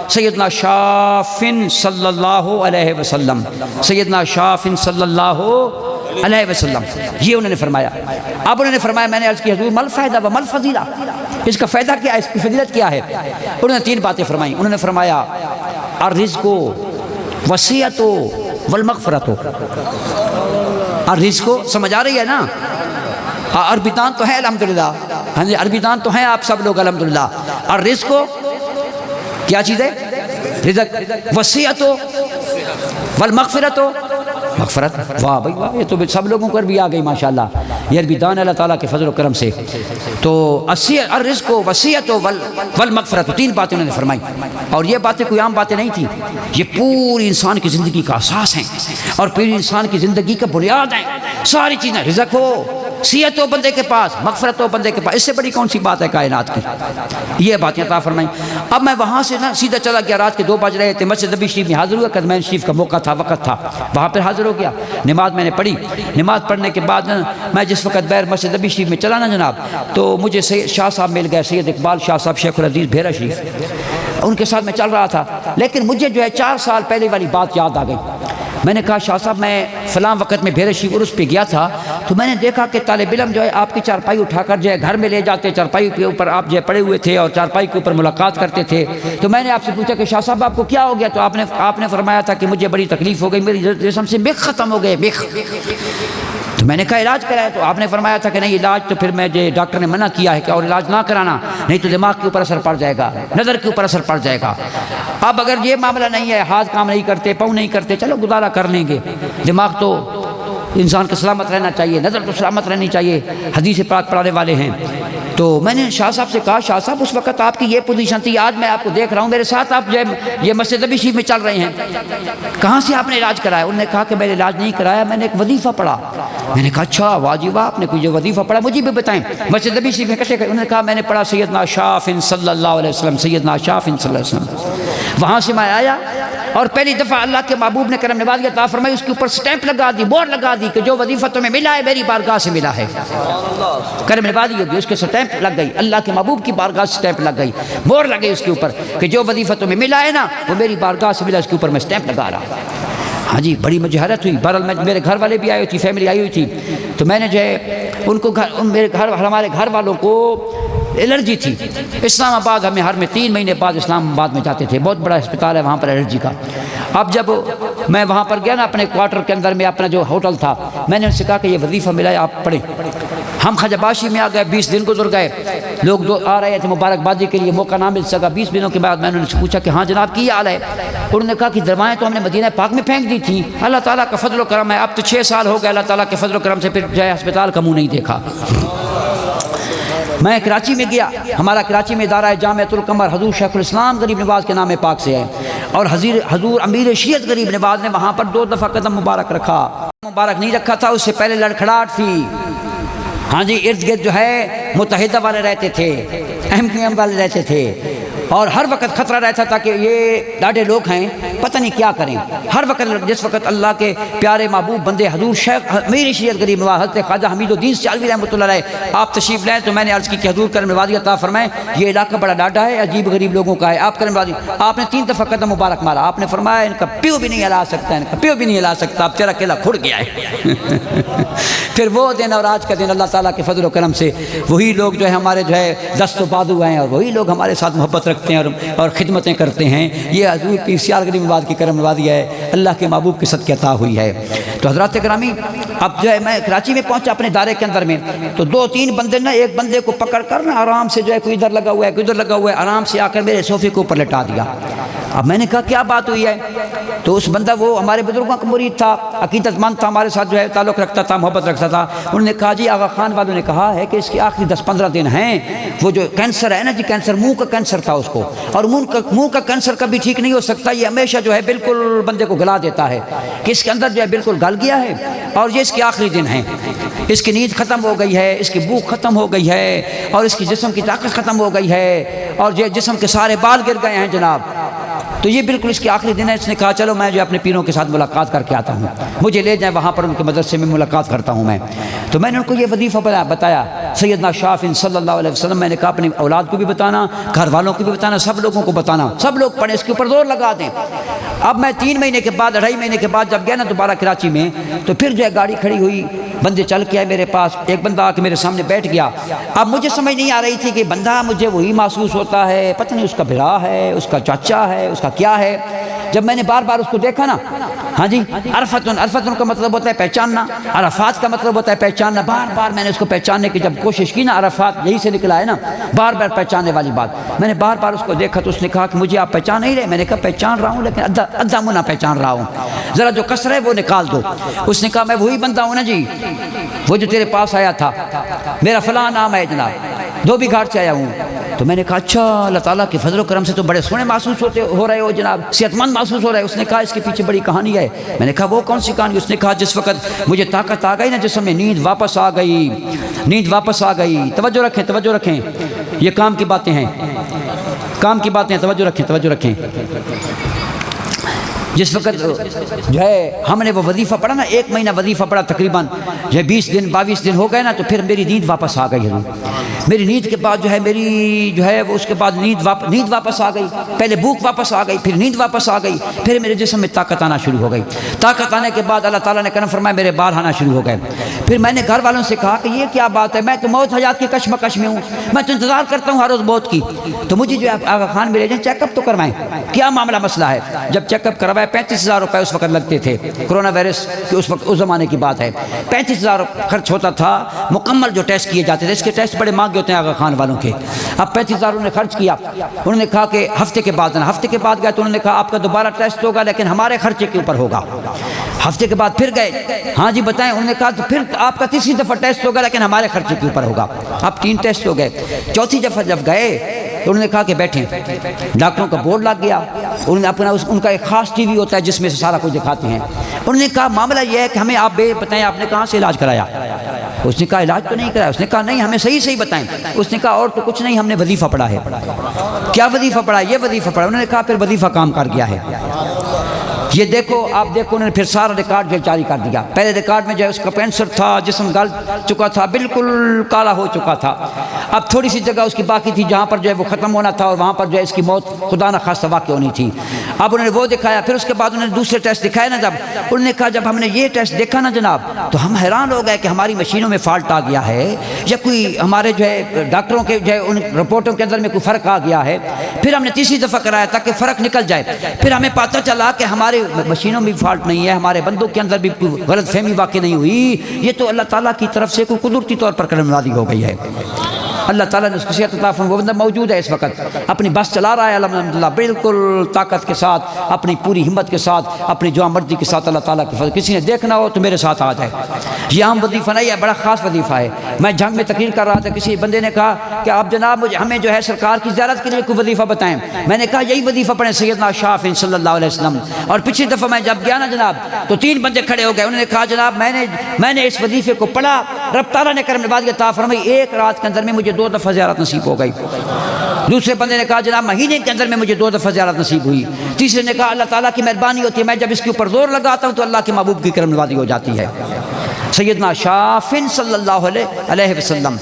سیدنا شافن صلی اللہ علیہ وسلم، سیدنا شافن صلی اللہ علیہ وسلم، یہ انہوں نے فرمایا۔ اب انہوں نے فرمایا، میں نے عرض کی حضور مل فائدہ و مل فضیلہ، اس کا فائدہ کیا ہے، اس کی فضیلت کیا ہے؟ انہوں نے 3 باتیں فرمائیں، انہوں نے فرمایا الرزق وسیعۃ والمغفرۃ۔ الرزق سمجھ آ رہی ہے نا، عربی دان تو ہے الحمدللہ، ہاں جی عربی دان تو ہیں آپ سب لوگ الحمدللہ۔ الرزق کیا چیز ہے؟ رزق، وسیعۃ والمغفرۃ مغفرت، واہ بھائی واہ، یہ تو سب لوگوں پر بھی آ گئی ماشاءاللہ، یہ بھی دان اللہ تعالیٰ کے فضل و کرم سے۔ تو الرزق و وصیت والمغفرت، 3 باتیں انہوں نے فرمائی، اور یہ باتیں کوئی عام باتیں نہیں تھیں، یہ پوری انسان کی زندگی کا اساس ہیں اور پوری انسان کی زندگی کا بنیاد ہیں۔ ساری چیزیں، رزق ہو، صحت ہو بندے کے پاس، مغفرت ہو بندے کے پاس، اس سے بڑی کون سی بات ہے کائنات کی؟ یہ باتیں عطا فرمائیں۔ اب میں وہاں سے نا سیدھا چلا گیا، رات کے 2 بج رہے تھے، مسجد نبی شریف میں حاضر ہوا، قدمین شریف کا موقع تھا، وقت تھا، وہاں پہ حاضر ہو گیا، نماز میں نے پڑھی۔ نماز پڑھنے کے بعد نا میں جس وقت بیر مسجد نبی شریف میں چلا نا جناب، تو مجھے شاہ صاحب مل گئے، سید اقبال شاہ صاحب، شیخ العزیز بھیرا شریف، ان کے ساتھ میں چل رہا تھا، لیکن مجھے جو ہے 4 سال پہلے والی بات یاد آ گئی۔ میں نے کہا شاہ صاحب میں فلاں وقت میں بھیرا شریف عرس پہ گیا تھا، تو میں نے دیکھا کہ طالب علم جو ہے آپ کی چارپائی اٹھا کر جو ہے گھر میں لے جاتے، چارپائی کے اوپر آپ جو ہے پڑے ہوئے تھے اور چارپائی کے اوپر ملاقات کرتے تھے۔ تو میں نے آپ سے پوچھا کہ شاہ صاحب آپ کو کیا ہو گیا؟ تو آپ نے فرمایا تھا کہ مجھے بڑی تکلیف ہو گئی، میری جسم سے بخ ختم ہو گئے، بخ۔ تو میں نے کہا علاج کرائے؟ تو آپ نے فرمایا تھا کہ نہیں علاج تو پھر ڈاکٹر نے منع کیا ہے کہ اور علاج نہ کرانا، نہیں تو دماغ کے اوپر اثر پڑ جائے گا، نظر کے اوپر اثر پڑ جائے گا۔ اب اگر یہ معاملہ نہیں ہے، ہاتھ کام نہیں کرتے، پاؤں نہیں کرتے، چلو گزارا کر لیں گے، دماغ تو انسان کا سلامت رہنا چاہیے، نظر تو سلامت رہنی چاہیے، حدیث پاک پڑھانے والے ہیں۔ تو میں نے شاہ صاحب سے کہا شاہ صاحب اس وقت آپ کی یہ پوزیشن تھی، آج میں آپ کو دیکھ رہا ہوں میرے ساتھ آپ جو ہے یہ مسجد نبی شریف میں چل رہے ہیں، کہاں سے آپ نے علاج کرایا؟ انہوں نے کہا کہ میں نے علاج نہیں کرایا، میں نے ایک وظیفہ پڑھا۔ میں نے کہا اچھا واجب، آپ نے کوئی جو وظیفہ پڑھا مجھے بھی بتائیں، مسجد نبی شریف میں کیسے؟ انہوں نے کہا میں نے پڑھا سیدنا شاف صلی اللہ علیہ وسلم، سیدنا شاف صلی اللہ علیہ وسلم۔ وہاں سے میں آیا اور پہلی دفعہ اللہ کے محبوب نے کرم نوازی عطا فرمائی، اس کے اوپر سٹیمپ لگا دی، بورڈ لگا دی کہ جو وظیفہ تمہیں ملا ہے میری بارگاہ سے ملا ہے، کرم نوازی ہوگی، اس کے سٹیمپ لگ گئی، اللہ کے محبوب کی بارگاہ سے سٹیمپ لگ گئی، بورڈ لگ گئی اس کے اوپر کہ جو وظیفہ تمہیں ملا ہے نا وہ میری بارگاہ سے ملا، اس کے اوپر میں سٹیمپ لگا رہا۔ ہاں جی بڑی مجھے حیرت ہوئی، بہرحال میرے گھر والے بھی آئے ہوئی تھی، فیملی آئی ہوئی تھی، تو میں نے جو ہے ان کو ہمارے گھر والوں کو الرجی تھی، اسلام آباد ہمیں ہر میں 3 مہینے بعد اسلام آباد میں جاتے تھے، بہت بڑا ہسپتال ہے وہاں پر الرجی کا۔ اب جب میں وہاں پر گیا نا اپنے کوارٹر کے اندر میں، اپنا جو ہوٹل تھا، میں نے ان سے کہا کہ یہ وظیفہ ملا ہے آپ پڑھیں۔ ہم خجاباشی میں آ گئے، 20 دن گزر گئے، لوگ آ رہے تھے مبارکبادی کے لیے، موقع نہ مل سکا۔ 20 دنوں کے بعد میں نے ان سے پوچھا کہ ہاں جناب کی حال ہے؟ انہوں نے کہا کہ دروائیں تو ہم نے مدینہ پاک میں پھینک دی تھی، اللہ تعالیٰ کا فضل و کرم ہے، اب تو 6 سال ہو گئے، اللہ تعالیٰ کے فضل و کرم سے پھر جو ہے ہسپتال کا منہ نہیں دیکھا۔ میں کراچی میں گیا، ہمارا کراچی میں ادارہ ہے جامعۃ القمر، حضور شیخ الاسلام غریب نواز کے نام پاک سے ہے، اور حضور امیر شریعت غریب نواز نے وہاں پر 2 دفعہ قدم مبارک رکھا، مبارک نہیں رکھا تھا، اس سے پہلے لڑکھڑاہٹ تھی۔ ہاں جی ارد گرد جو ہے متحدہ والے رہتے تھے، اہم قیم والے رہتے تھے، اور ہر وقت خطرہ رہتا تھا کہ یہ ڈاڈے لوگ ہیں پتہ نہیں کیا کریں۔ ہر وقت جس وقت اللہ کے پیارے محبوب بندے حضور شیخ امیر شریعت غریب نواز حضرت خواجہ حمید الدین سیالوی رحمۃ اللہ علیہ آپ تشریف لائیں، تو میں نے عرض کی کہ حضور کرم نوازی عطا فرمائیں، یہ علاقہ بڑا ڈاڈا ہے، عجیب غریب لوگوں کا ہے، آپ کرم نوازی۔ آپ نے 3 دفعہ قدم مبارک مارا، آپ نے فرمایا ان کا پیو بھی نہیں ہلا سکتا، ان کا پیو بھی نہیں ہلا سکتا، اب تیرا کیلا کھڑ گیا ہے۔ پھر وہ دن اور آج کا دن اللہ تعالیٰ کے فضل و کرم سے وہی لوگ جو ہے ہمارے جو ہے دست و بازو ہیں، اور وہی لوگ ہمارے ساتھ محبت رکھتے ہیں اور خدمتیں کرتے ہیں۔ یہ حضور کی سیال غریب نواز کی کرم نوازی ہے، اللہ کے محبوب کے صدقے عطا ہوئی ہے۔ تو حضرات گرامی، اب جو ہے میں کراچی میں پہنچا اپنے دارے کے اندر میں، تو 2-3 بندے نا ایک بندے کو پکڑ کر نا آرام سے جو ہے کوئی ادھر لگا ہوا ہے کوئی ادھر لگا ہوا ہے، آرام سے آ کر میرے صوفے کے اوپر لٹا دیا۔ اب میں نے کہا کیا بات ہوئی ہے؟ تو اس بندہ وہ ہمارے بزرگوں کا مرید تھا، عقیدت مند تھا، ہمارے ساتھ جو ہے تعلق رکھتا تھا، محبت رکھتا تھا۔ انہوں نے کہا جی آغا خان والوں نے کہا ہے کہ اس کے آخری 10-15 دن ہیں، وہ جو کینسر ہے نا جی، کینسر منہ کا کینسر تھا اس کو، اور منہ کا کینسر کبھی ٹھیک نہیں ہو سکتا، یہ ہمیشہ جو ہے بالکل بندے کو گلا دیتا ہے کہ اس کے اندر جو ہے بالکل گل گیا ہے، اور یہ اس کے آخری دن ہیں، اس کی نیند ختم ہو گئی ہے، اس کی بھوک ختم ہو گئی ہے، اور اس کی جسم کی طاقت ختم ہو گئی ہے، اور یہ جسم کے سارے بال گر گئے ہیں جناب۔ تو یہ بالکل اس کے آخری دن ہے۔ اس نے کہا چلو میں جو اپنے پیروں کے ساتھ ملاقات کر کے آتا ہوں، مجھے لے جائیں وہاں پر، ان کے مدرسے میں ملاقات کرتا ہوں میں۔ تو میں نے ان کو یہ وظیفہ بتایا سیدنا شاف صلی اللہ علیہ وسلم، میں نے کہا اپنی اولاد کو بھی بتانا، گھر والوں کو بھی بتانا، سب لوگوں کو بتانا، سب لوگ پڑھیں، اس کے اوپر زور لگا دیں۔ اب میں 3 مہینے کے بعد 2.5 مہینے کے بعد جب گیا نا دوبارہ کراچی میں، تو پھر جو ہے گاڑی کھڑی ہوئی، بندے چل کے آئے میرے پاس، ایک بندہ آ کے میرے سامنے بیٹھ گیا۔ اب مجھے سمجھ نہیں آ رہی تھی کہ بندہ مجھے وہی محسوس ہوتا ہے، پتہ نہیں اس کا بھرا ہے، اس کا چاچا ہے، اس کا کیا ہے۔ جب میں نے بار بار اس کو دیکھا نا، ہاں جی، عرفتن، عرفتن کا مطلب ہوتا ہے پہچاننا، عرفات کا مطلب ہوتا ہے پہچاننا۔ بار بار میں نے اس کو پہچاننے کی جب کوشش کی نا، عرفات یہی سے نکلا ہے نا، بار بار پہچاننے والی بات۔ میں نے بار بار اس کو دیکھا تو اس نے کہا کہ مجھے آپ پہچان نہیں رہے۔ میں نے کہا پہچان رہا ہوں لیکن ادھا منا پہچان رہا ہوں، ذرا جو کسر ہے وہ نکال دو۔ اس نے کہا میں وہی بندہ ہوں نا جی، وہ جو تیرے پاس آیا تھا، میرا فلاں نام ہے جناب، دھوبی گھاٹ سے آیا ہوں۔ تو میں نے کہا اچھا، اللہ تعالیٰ کے فضل و کرم سے تو بڑے سونے محسوس ہو رہے ہو جناب، صحت مند محسوس ہو رہا ہے۔ اس نے کہا اس کے پیچھے بڑی کہانی ہے۔ میں نے کہا وہ کون سی کہانی؟ اس نے کہا جس وقت مجھے طاقت آ گئی نا جسم میں، نیند واپس آ گئی، نیند واپس آ گئی۔ توجہ رکھیں، توجہ رکھیں، یہ کام کی باتیں ہیں، کام کی باتیں ہیں، توجہ رکھیں، توجہ رکھیں۔ جس وقت جو ہے ہم نے وہ وظیفہ پڑھا نا، 1 مہینہ وظیفہ پڑھا تقریباً، جو ہے 20 دن 22 دن ہو گئے نا، تو پھر میری نیند واپس آ گئی۔ میری نیند کے بعد جو ہے میری جو ہے وہ اس کے بعد نیند واپس آ گئی، پہلے بھوک واپس آ گئی، پھر نیند واپس آ گئی، پھر میرے جسم میں طاقت آنا شروع ہو گئی۔ طاقت آنے کے بعد اللہ تعالیٰ نے کرم فرمایا میرے بال آنا شروع ہو گئے۔ پھر میں نے گھر والوں سے کہا کہ یہ کیا بات ہے، میں تو موت حیات کی کشمکش میں ہوں، میں تو انتظار کرتا ہوں ہر روز موت کی، تو مجھے جو ہے آغا خان میں لے جائیں، چیک اپ تو کروائیں، کیا معاملہ مسئلہ ہے۔ جب چیک اپ کروائے 35,000 روپے اس وقت لگتے تھے، کرونا وائرس کی اس وقت اس زمانے کی بات ہے، 35,000 خرچ ہوتا تھا، مکمل جو ٹیسٹ کیے جاتے تھے، اس کے ٹیسٹ بڑے مہنگے ہوتے ہیں آغا خان والوں کے۔ اب 35,000 انہوں نے خرچ کیا، انہوں نے کہا کہ ہفتے کے بعد گئے تو انہوں نے کہا آپ کا دوبارہ ٹیسٹ ہوگا لیکن ہمارے خرچے کے اوپر ہوگا۔ ہفتے کے بعد پھر گئے، ہاں جی بتائیں، انہوں نے کہا تو پھر آپ کا تیسری دفعہ ٹیسٹ ہوگا لیکن ہمارے خرچے کے اوپر ہوگا۔ اب 3 ٹیسٹ ہو گئے، چوتھی دفعہ جب گئے تو انہوں نے کہا کہ بیٹھیں، ڈاکٹروں کا بورڈ لگ گیا، انہوں نے اپنا ان کا ایک خاص ٹی وی ہوتا ہے جس میں سے سارا کچھ دکھاتے ہیں۔ انہوں نے کہا معاملہ یہ ہے کہ ہمیں آپ بتائیں آپ نے کہاں سے علاج کرایا؟ اس نے کہا علاج تو نہیں کرایا۔ اس نے کہا نہیں، ہمیں صحیح بتائیں۔ اس نے کہا اور تو کچھ نہیں، ہم نے وظیفہ پڑھا ہے۔ کیا وظیفہ پڑھا؟ یہ وظیفہ پڑھا۔ انہوں نے کہا پھر وظیفہ کام کر گیا ہے، یہ دیکھو آپ دیکھو۔ انہوں نے پھر سارا ریکارڈ جو جاری کر دیا۔ پہلے ریکارڈ میں جو ہے اس کا کینسر تھا، جسم گل چکا تھا، بالکل کالا ہو چکا تھا، اب تھوڑی سی جگہ اس کی باقی تھی جہاں پر جو ہے وہ ختم ہونا تھا، اور وہاں پر جو ہے اس کی موت خدا نہ خواستہ واقع ہونی تھی۔ اب انہوں نے وہ دکھایا، پھر اس کے بعد انہوں نے دوسرے ٹیسٹ دکھائے نا، جب انہوں نے کہا جب ہم نے یہ ٹیسٹ دیکھا نا جناب تو ہم حیران ہو گئے کہ ہماری مشینوں میں فالٹ آ گیا ہے، یا کوئی ہمارے جو ہے ڈاکٹروں کے جو ہے ان رپورٹوں کے اندر میں کوئی فرق آ گیا ہے۔ پھر ہم نے تیسری دفعہ کرایا تاکہ فرق نکل جائے، پھر ہمیں پتہ چلا کہ ہمارے مشینوں میں فالٹ نہیں ہے، ہمارے بندوں کے اندر بھی کوئی غلط فہمی واقع نہیں ہوئی، یہ تو اللہ تعالیٰ کی طرف سے کوئی قدرتی طور پر کرم نوازی ہو گئی ہے۔ اللہ تعالیٰ نے اس کو صحت عطا فرمائی، وہ بندہ موجود ہے اس وقت، اپنی بس چلا رہا ہے الحمدللہ، بالکل طاقت کے ساتھ، اپنی پوری ہمت کے ساتھ، اپنی جوان مرضی کے ساتھ۔ اللہ تعالیٰ کے فضل، کسی نے دیکھنا ہو تو میرے ساتھ آ جائے، یہ عام وظیفہ نہیں ہے، بڑا خاص وظیفہ ہے۔ میں جنگ میں تقریر کر رہا تھا، کسی بندے نے کہا کہ آپ جناب ہمیں جو ہے سرکار کی زیارت کے لیے کوئی وظیفہ بتائیں۔ میں نے کہا یہی وظیفہ پڑھیں سیدنا شافعی صلی اللہ علیہ وسلم۔ اور پچھلی دفعہ میں جب گیا نا جناب تو 3 بندے کھڑے ہو گئے، انہوں نے کہا جناب میں نے اس وظیفے کو پڑھا، رب تعالیٰ نے کرم نواز عطا فرمائی، 1 رات کے اندر میں مجھے 2 دفعہ زیارت نصیب ہو گئی۔ دوسرے بندے نے کہا جناب مہینے کے اندر میں مجھے 2 دفعہ زیارت نصیب ہوئی۔ تیسرے نے کہا اللہ تعالیٰ کی مہربانی ہوتی ہے، میں جب اس کے اوپر زور لگاتا ہوں تو اللہ کے محبوب کی کرم نوازی ہو جاتی ہے۔ سیدنا شافعی صلی اللہ علیہ وسلم،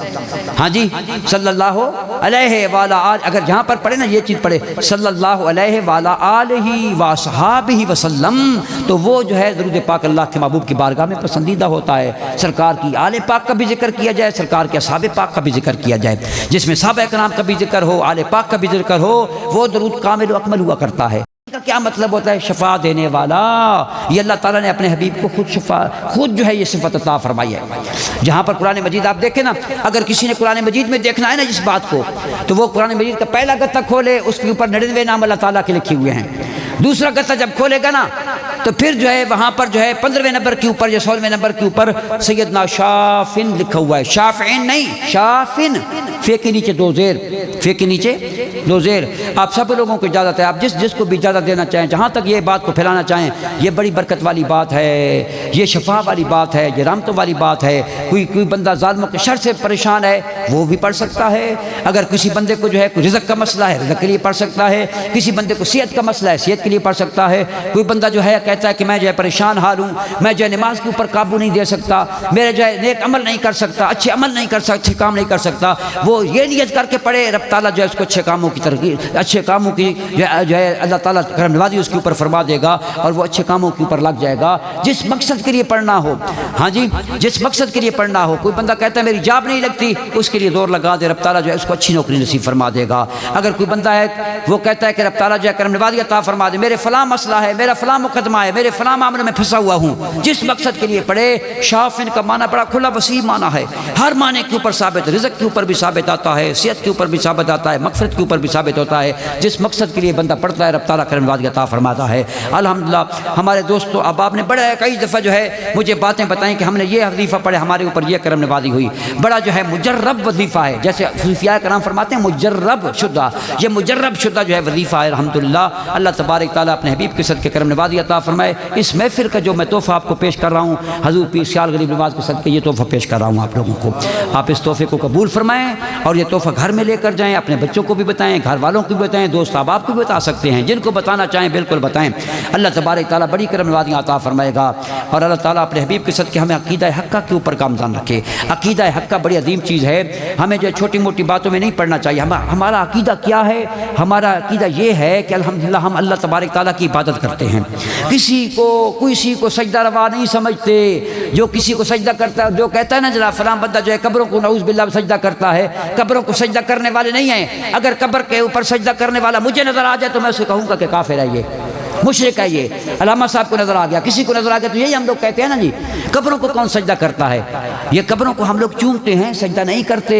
ہاں جی صلی اللہ علیہ وآلہ آلہ، اگر جہاں پر پڑھے نا یہ چیز پڑھے صلی اللہ علیہ وآلہ آلہ وصحابہ وسلم، تو وہ جو ہے درود پاک اللہ کے محبوب کی بارگاہ میں پسندیدہ ہوتا ہے۔ سرکار کی آل پاک کا بھی ذکر کیا جائے، سرکار کے اصحاب پاک کا بھی ذکر کیا جائے، جس میں صحابہ کرام کا بھی ذکر ہو، آل پاک کا بھی ذکر ہو، وہ درود کامل و اکمل ہوا کرتا ہے۔ کا کیا مطلب ہوتا ہے؟ شفا دینے والا۔ یہ اللہ تعالیٰ نے اپنے حبیب کو خود جو ہے یہ صفت عطا فرمائی ہے۔ جہاں پر قرآن مجید آپ دیکھیں نا، اگر کسی نے قرآن مجید میں دیکھنا ہے نا جس بات کو، تو وہ قرآن مجید کا پہلا گتہ کھولے، اس کے اوپر 99 نام اللہ تعالیٰ کے لکھے ہوئے ہیں۔ دوسرا گتہ جب کھولے گا نا تو پھر جو ہے وہاں پر جو ہے 15ویں نمبر کے اوپر یا 16ویں نمبر کے اوپر سیدنا شافعی لکھا ہوا ہے، شافعی نہیں، شافعی، فے کے نیچے 2 زیر، فے کے نیچے 2 زیر۔ آپ سب لوگوں کو اجازت ہے، آپ جس کو بھی اجازت دینا چاہیں، جہاں تک یہ بات کو پھیلانا چاہیں، یہ بڑی برکت والی بات ہے، یہ شفا والی بات ہے، یہ رحمتوں والی بات ہے۔ کوئی بندہ ظالموں کے شر سے پریشان ہے وہ بھی پڑھ سکتا ہے، اگر کسی بندے کو جو ہے کوئی رزق کا مسئلہ ہے رزق کے لیے پڑھ سکتا ہے، کسی بندے کو صحت کا مسئلہ ہے صحت کے لیے پڑھ سکتا ہے، کوئی بندہ جو ہے کہتا ہے کہ میں جو ہے پریشان حال ہوں، میں جو ہے نماز کے اوپر قابو نہیں دے سکتا، میرے جو ہے نیک عمل نہیں کر سکتا، اچھے عمل نہیں کر سکتا، اچھے کام نہیں کر سکتا، وہ یہ نیت کر کے پڑھے، رب تعالیٰ جو ہے اس کو اچھے کاموں کی ترغیب، اچھے کاموں کی جو ہے اللہ تعالیٰ کرم نوازی اس کے اوپر فرما دے گا اور وہ اچھے کاموں کے اوپر لگ جائے گا جس مقصد کے لیے پڑھنا ہو۔ ہاں جی، جس مقصد کے لیے پڑھنا ہو۔ کوئی بندہ کہتا ہے میری جاب نہیں لگتی، اس کے لیے زور لگا دے، رب تعالیٰ جو ہے اس کو اچھی نوکری نصیب فرما دے گا۔ اگر کوئی بندہ ہے وہ کہتا ہے کہ رب تعالیٰ جو ہے کرم نوازی عطا فرما دے، میرے فلاں مسئلہ ہے، میرا فلاں مقدمہ ہے، میرے فلاں معاملے میں پھنسا ہوا ہوں، جس مقصد کے لیے پڑھے۔ شافن کا معنی بڑا کھلا وسیع معنی ہے، ہر معنی کے اوپر ثابت، رزق کے اوپر بھی ثابت آتا ہے، صحت کے اوپر بھی ثابت آتا ہے، مغفرت کے اوپر بھی ثابت ہوتا ہے۔ جس مقصد کے لیے بندہ پڑھتا ہے رب تعالیٰ کرم نوازی عطا فرماتا ہے۔ الحمدللہ ہمارے دوستوں احباب نے بڑا کئی دفعہ جو ہے مجھے باتیں بتائیں کہ ہم نے یہ وظیفہ پڑھے، ہمارے اوپر یہ کرم نوازی ہوئی۔ بڑا جو ہے مجرب وظیفہ ہے، جیسے صوفیاء کرام فرماتے ہیں مجرب شدہ، یہ مجرب شدہ جو ہے وظیفہ ہے۔ الحمدللہ اللہ تبارک تعالیٰ اپنے حبیب کے صدقے کرم نوازی عطا فرمائے۔ اس محفل کا جو میں تحفہ آپ کو پیش کر رہا ہوں، حضور پیر سیال غریب نواز کے صدقے یہ تحفہ پیش کر رہا ہوں آپ لوگوں کو، آپ اس تحفے کو قبول فرمائیں اور یہ تحفہ گھر میں لے کر جائیں، اپنے بچوں کو بھی بتائیں، گھر والوں کو بھی بتائیں، دوست احباب کو بھی بتا سکتے ہیں، جن کو بتانا چاہیں بالکل بتائیں۔ اللہ تبارک تعالیٰ بڑی کرم نوازی عطا فرمائے گا اور اللہ تعالیٰ اپنے حبیب کے صدقے ہمیں عقیدہ حقہ کے اوپر گامزن رکھے۔ عقیدہ حقہ بڑی عظیم چیز ہے، ہمیں جو چھوٹی موٹی باتوں میں نہیں پڑھنا چاہیے۔ ہمارا عقیدہ کیا ہے؟ ہمارا عقیدہ یہ ہے کہ الحمدللہ ہم اللہ تبارک تعالیٰ کی عبادت کرتے ہیں، کسی کو سجدہ روا نہیں سمجھتے۔ جو کسی کو سجدہ کرتا ہے، جو کہتا ہے نا جناب فلاں بندہ جو ہے قبروں کو نعوذ باللہ سجدہ کرتا ہے، قبروں کو سجدہ کرنے والے نہیں ہیں۔ اگر قبر کے اوپر سجدہ کرنے والا مجھے نظر آ جائے تو میں اسے کہوں گا کہ کافر ہے، یہ مشرک ہے، یہ علامہ صاحب کو نظر آ گیا، کسی کو نظر آ گیا تو یہی ہم لوگ کہتے ہیں نا جی قبروں کو کون سجدہ کرتا ہے؟ یہ قبروں کو ہم لوگ چومتے ہیں، سجدہ نہیں کرتے۔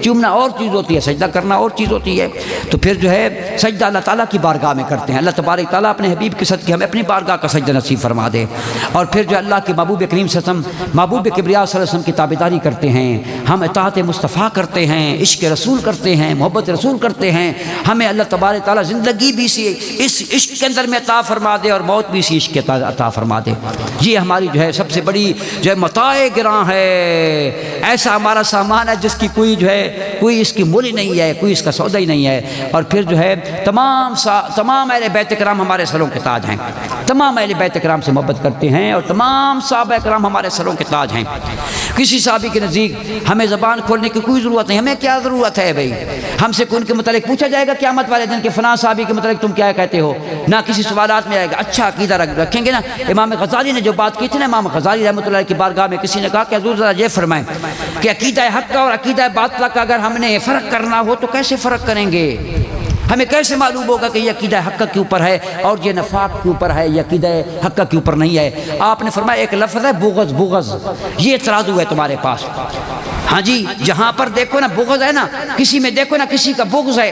چومنا اور چیز ہوتی ہے، سجدہ کرنا اور چیز ہوتی ہے۔ تو پھر جو ہے سجدہ اللہ تعالیٰ کی بارگاہ میں کرتے ہیں۔ اللہ تبارک تعالیٰ اپنے حبیب کے صدقے ہمیں اپنی بارگاہ کا سجدہ نصیب فرما دے۔ اور پھر جو اللہ کے محبوب کریم صلی اللہ علیہ وسلم، محبوب کبریا صلی اللہ علیہ وسلم کی تابعداری کرتے ہیں، ہم اطاعت مصطفیٰ کرتے ہیں، عشق رسول کرتے ہیں، محبت رسول کرتے ہیں۔ ہمیں اللہ تبارک تعالیٰ زندگی بھی اس عشق کے اندر میں عطا فرما دے اور موت بھی اسی عشق کے عطا فرما دے۔ یہ ہماری جو ہے سب سے بڑی جو ہے متاع گراں ہے، ایسا ہمارا سامان ہے جس کی کوئی اس کی مول ہی نہیں ہے، کوئی اس کا سودا ہی نہیں ہے۔ اور پھر جو ہے تمام اہل بیت کرام ہمارے سروں کے تاج ہیں، تمام اہل بیت کرام سے محبت کرتے ہیں اور تمام صحابہ کرام ہمارے سروں کے تاج ہیں۔ کسی صحابی کے نزدیک ہمیں زبان کھولنے کی کوئی ضرورت نہیں، ہمیں کیا ضرورت ہے بھائی؟ ہم سے ان کے متعلق پوچھا جائے گا قیامت والے دن کہ فلاں صحابی کے متعلق تم کیا کہتے ہو؟ نہ کسی سوالات میں آئے گا، اچھا عقیدہ رکھیں گے نا۔ امام غزالی نے جو بات کی تھی نا، امام غزالی رحمۃ اللہ کی بارگاہ میں کسی نے کہا کہ حضور ذرا یہ فرمائیں کہ عقیدہ حق کا اور عقیدہ باطلہ کا اگر ہم نے فرق کرنا ہو تو کیسے فرق کریں گے؟ ہمیں کیسے معلوم ہوگا کہ یہ عقیدہ حق کے اوپر ہے اور یہ نفاق کے اوپر ہے، یہ عقیدہ حق کے اوپر نہیں ہے؟ آپ نے فرمایا ایک لفظ ہے بغض، بغض یہ ترازو ہے تمہارے پاس۔ ہاں جی، جہاں پر دیکھو نا بغض ہے نا، کسی میں دیکھو نا کسی کا بغض ہے۔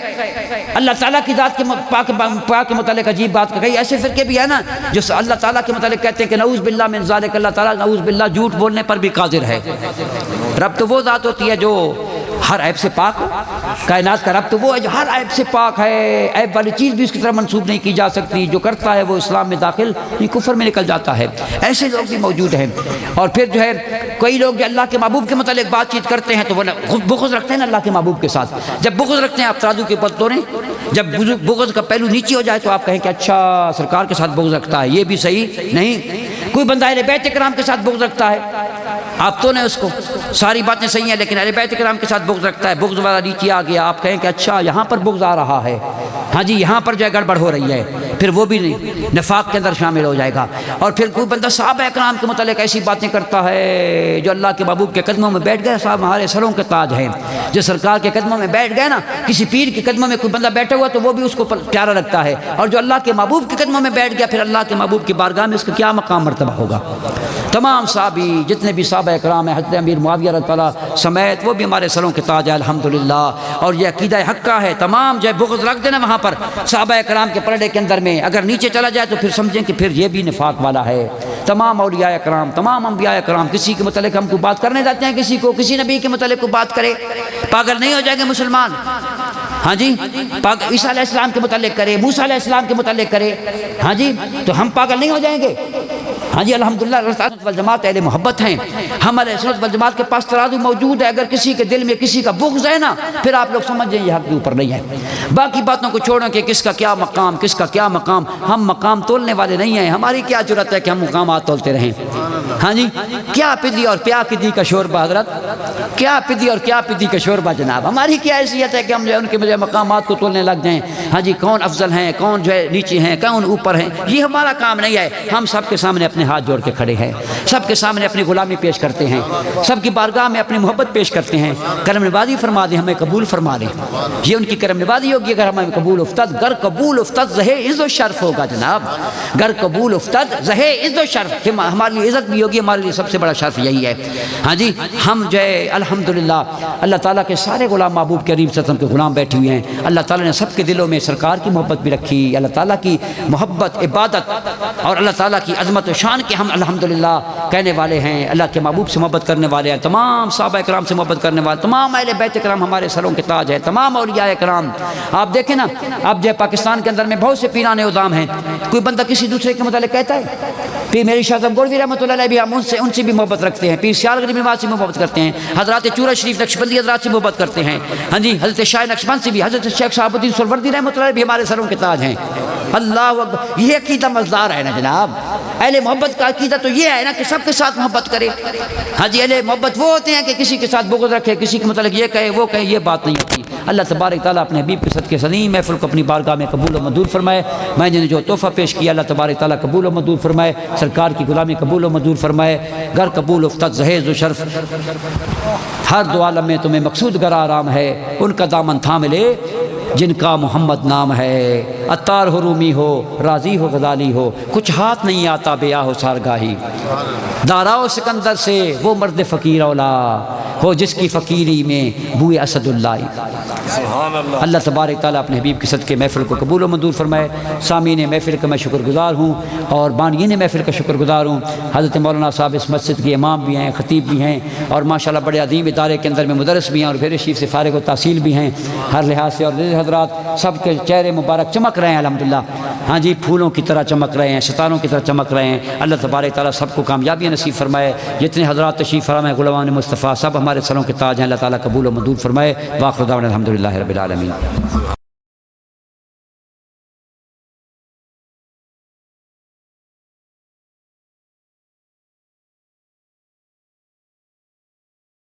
اللہ تعالیٰ کی ذات کے پاک کے متعلق عجیب بات کہی۔ ایسے فرقے بھی ہے نا جو اللہ تعالیٰ کے متعلق کہتے ہیں کہ نعوذ باللہ من ذالک، اللہ تعالیٰ نعوذ باللہ جھوٹ بولنے پر بھی قادر ہے۔ رب تو وہ ذات ہوتی ہے جو ہر عیب سے پاک، کائنات کا رب تو وہ ہے جو ہر عیب سے پاک ہے، عیب والی چیز بھی اس کی طرف منسوب نہیں کی جا سکتی۔ جو کرتا ہے وہ اسلام میں داخل نہیں کفر میں نکل جاتا ہے۔ ایسے لوگ بھی موجود ہیں۔ اور پھر جو ہے کئی لوگ جو اللہ کے محبوب کے متعلق بات چیت کرتے ہیں تو وہ بغض رکھتے ہیں نا اللہ کے محبوب کے ساتھ۔ جب بغض رکھتے ہیں آپ ترازو کے اوپر توڑیں، جب بغض کا پہلو نیچے ہو جائے تو آپ کہیں کہ اچھا سرکار کے ساتھ بغض رکھتا ہے، یہ بھی صحیح نہیں۔ کوئی بندہ اہل بیت کرام کے ساتھ بغض رکھتا ہے، آپ تو نے اس کو ساری باتیں صحیح ہیں لیکن اہل بیت کرام کے ساتھ بغض رکھتا ہے، بغض والا نیچے آ گیا، آپ کہیں کہ اچھا یہاں پر بغض آ رہا ہے، ہاں جی یہاں پر جو ہے گڑبڑ ہو رہی ہے، پھر وہ بھی نہیں نفاق کے اندر شامل ہو جائے گا۔ اور پھر کوئی بندہ صحابہ اکرام کے متعلق ایسی باتیں کرتا ہے جو اللہ کے محبوب کے قدموں میں بیٹھ گئے، صاحب ہمارے سروں کے تاج ہیں، جو سرکار کے قدموں میں بیٹھ گئے نا، کسی پیر کے قدموں میں کوئی بندہ بیٹھا ہوا تو وہ بھی اس کو پیارا لگتا ہے، اور جو اللہ کے محبوب کے قدموں میں بیٹھ گیا پھر اللہ کے محبوب کی بارگاہ میں اس کا کیا مقام مرتبہ ہوگا۔ تمام صحابی جتنے بھی صحابہ اکرام ہیں، حضرت امیر معاویہ رضی اللہ عنہ سمیت، وہ بھی ہمارے سروں کے تاج ہے الحمدللہ۔ اور یہ عقیدہ حق کا ہے، تمام جو ہے بغض رکھ دینا وہاں پر صحابہ اکرام کے پرڑے کے اندر میں، اگر نیچے چلا جائے تو پھر سمجھیں کہ پھر یہ بھی نفاق والا ہے۔ تمام اولیاء اکرام، تمام انبیاء اکرام، کسی کے متعلق ہم کو بات کرنے جاتے ہیں، کسی نبی کے متعلق کو بات کرے، پاگل نہیں ہو جائیں گے مسلمان؟ ہاں جی، عیسیٰ علیہ السلام کے متعلق کرے، موسیٰ علیہ السلام کے متعلق کرے، ہاں جی تو ہم پاگل نہیں ہو جائیں گے؟ ہاں جی الحمدللہ اللہ سنت والجماعت اہل محبت ہیں. ہمارے سنت والجماعت کے پاس ترازو موجود ہے. اگر کسی کے دل میں کسی کا بغض ہے نا پھر آپ لوگ سمجھ جائیں یہ حق کے اوپر نہیں ہے. باقی باتوں کو چھوڑیں کہ کس کا کیا مقام کس کا کیا مقام. ہم مقام تولنے والے نہیں ہیں. ہماری کیا جرأت ہے کہ ہم مقامات تولتے رہیں. ہاں جی کیا پدی اور کیا کدی کا شوربہ حضرت, کیا پدی اور کیا پدی کا شوربہ جناب. ہماری کیا حیثیت ہے کہ ہم جو ہے ان کے مقامات کو تولنے لگ جائیں. ہاں جی کون افضل ہیں کون جو ہے نیچے ہیں کون اوپر ہیں, یہ ہمارا کام نہیں ہے. ہم سب کے سامنے اپنے ہاتھ جوڑ کے کھڑے ہیں, سب کے سامنے اپنی غلامی پیش کرتے ہیں, سب کی بارگاہ میں اپنی محبت پیش کرتے ہیں. کرم نوازی فرما دیں, ہمیں قبول فرما دیں. یہ ان کی کرم نوازی ہوگی اگر ہمیں قبول افتد. گر قبول افتد زہ عز و شرف ہوگا جناب. گر قبول افتد زہ عز و شرف, ہمارے لیے عزت بھی ہوگی, ہمارے لیے سب سے بڑا شرف یہی ہے. ہاں جی ہم جو ہے الحمدللہ اللہ تعالیٰ کے سارے غلام محبوب کریم صلی اللہ علیہ وسلم کے غلام بیٹھے ہوئے ہیں. اللہ تعالیٰ نے سب کے دلوں میں سرکار کی محبت بھی رکھی. اللہ تعالیٰ کی محبت عبادت اور اللہ تعالیٰ کی عظمت و شان کے ہم الحمدللہ کہنے والے ہیں. اللہ کے محبوب سے محبت کرنے والے ہیں, تمام صحابہ کرام سے محبت کرنے والے, تمام اہل بیت کرام ہمارے سروں کے تاج ہیں, تمام اولیاء کرام. آپ دیکھیں نا اب جو پاکستان کے اندر میں بہت سے پیرانے ادام ہیں. کوئی بندہ کسی دوسرے کے متعلق کہتا ہے. پیر میری شاہ صاحب گولوی رحمۃ اللہ علیہ بھی ہم ان سے بھی محبت رکھتے ہیں. پیر سیال غریب نواز سے محبت کرتے ہیں. حضرات چورا شریف نقشبندی حضرات سے محبت کرتے ہیں. ہاں جی حضرت شاہ نقشبند سے بھی, حضرت شیخ صاحب الدین سہروردی رحمۃ اللہ علیہ بھی ہمارے سروں کے تاج ہیں. اللہ اکبر. یہ عقیدہ مزدار ہے نا جناب. اہل محبت کا عقیدہ تو یہ ہے نا کہ سب کے ساتھ محبت کرے. ہاں جی اہل محبت وہ ہوتے ہیں کہ کسی کے ساتھ بغض رکھے, کسی کے متعلق یہ کہے وہ کہے, یہ بات نہیں ہوتی. اللہ تبارک تعالیٰ اپنے حبیب کے صدقے سلیم محفل کو اپنی بارگاہ میں قبول و منظور فرمائے. میں نے جو تحفہ پیش کیا اللہ تبارک تعالیٰ قبول و منظور فرمائے. سرکار کی غلامی قبول و منظور فرمائے. گر قبول افتد زہیز و شرف, ہر دو عالم میں تمہیں مقصود گر آرام ہے. ان کا دامن تھام لے جن کا محمد نام ہے. عطار ہو رومی ہو راضی ہو غزالی ہو, کچھ ہاتھ نہیں آتا بیاہ ہو سارگاہی. داراؤ سکندر سے وہ مرد فقیر اولا ہو جس کی فقیری میں بوئے اسد اللہ. اللہ تبارک تعالیٰ اپنے حبیب کے صدقے محفل کو قبول و منظور فرمائے. سامعین محفل کا میں شکر گزار ہوں اور بانیین محفل کا شکر گزار ہوں. حضرت مولانا صاحب اس مسجد کے امام بھی ہیں, خطیب بھی ہیں, اور ماشاءاللہ بڑے عظیم ادارے کے اندر میں مدرس بھی ہیں, اور بھیر شریف سے فارغ و تحصیل بھی ہیں ہر لحاظ سے. اور حضرات سب کے چہرے مبارک چمک رہے ہیں الحمدللہ. ہاں جی پھولوں کی طرح چمک رہے ہیں, ستاروں کی طرح چمک رہے ہیں. اللہ تبارک تعالیٰ سب کو کامیابی نصیب فرمائے. جتنے حضرات تشریف فرما ہیں غلامان مصطفیٰ سب ہمارے سروں کے تاج ہیں. اللہ تعالیٰ قبول و منظور فرمائے. واخر دعوانا الحمدللہ رب العالمین.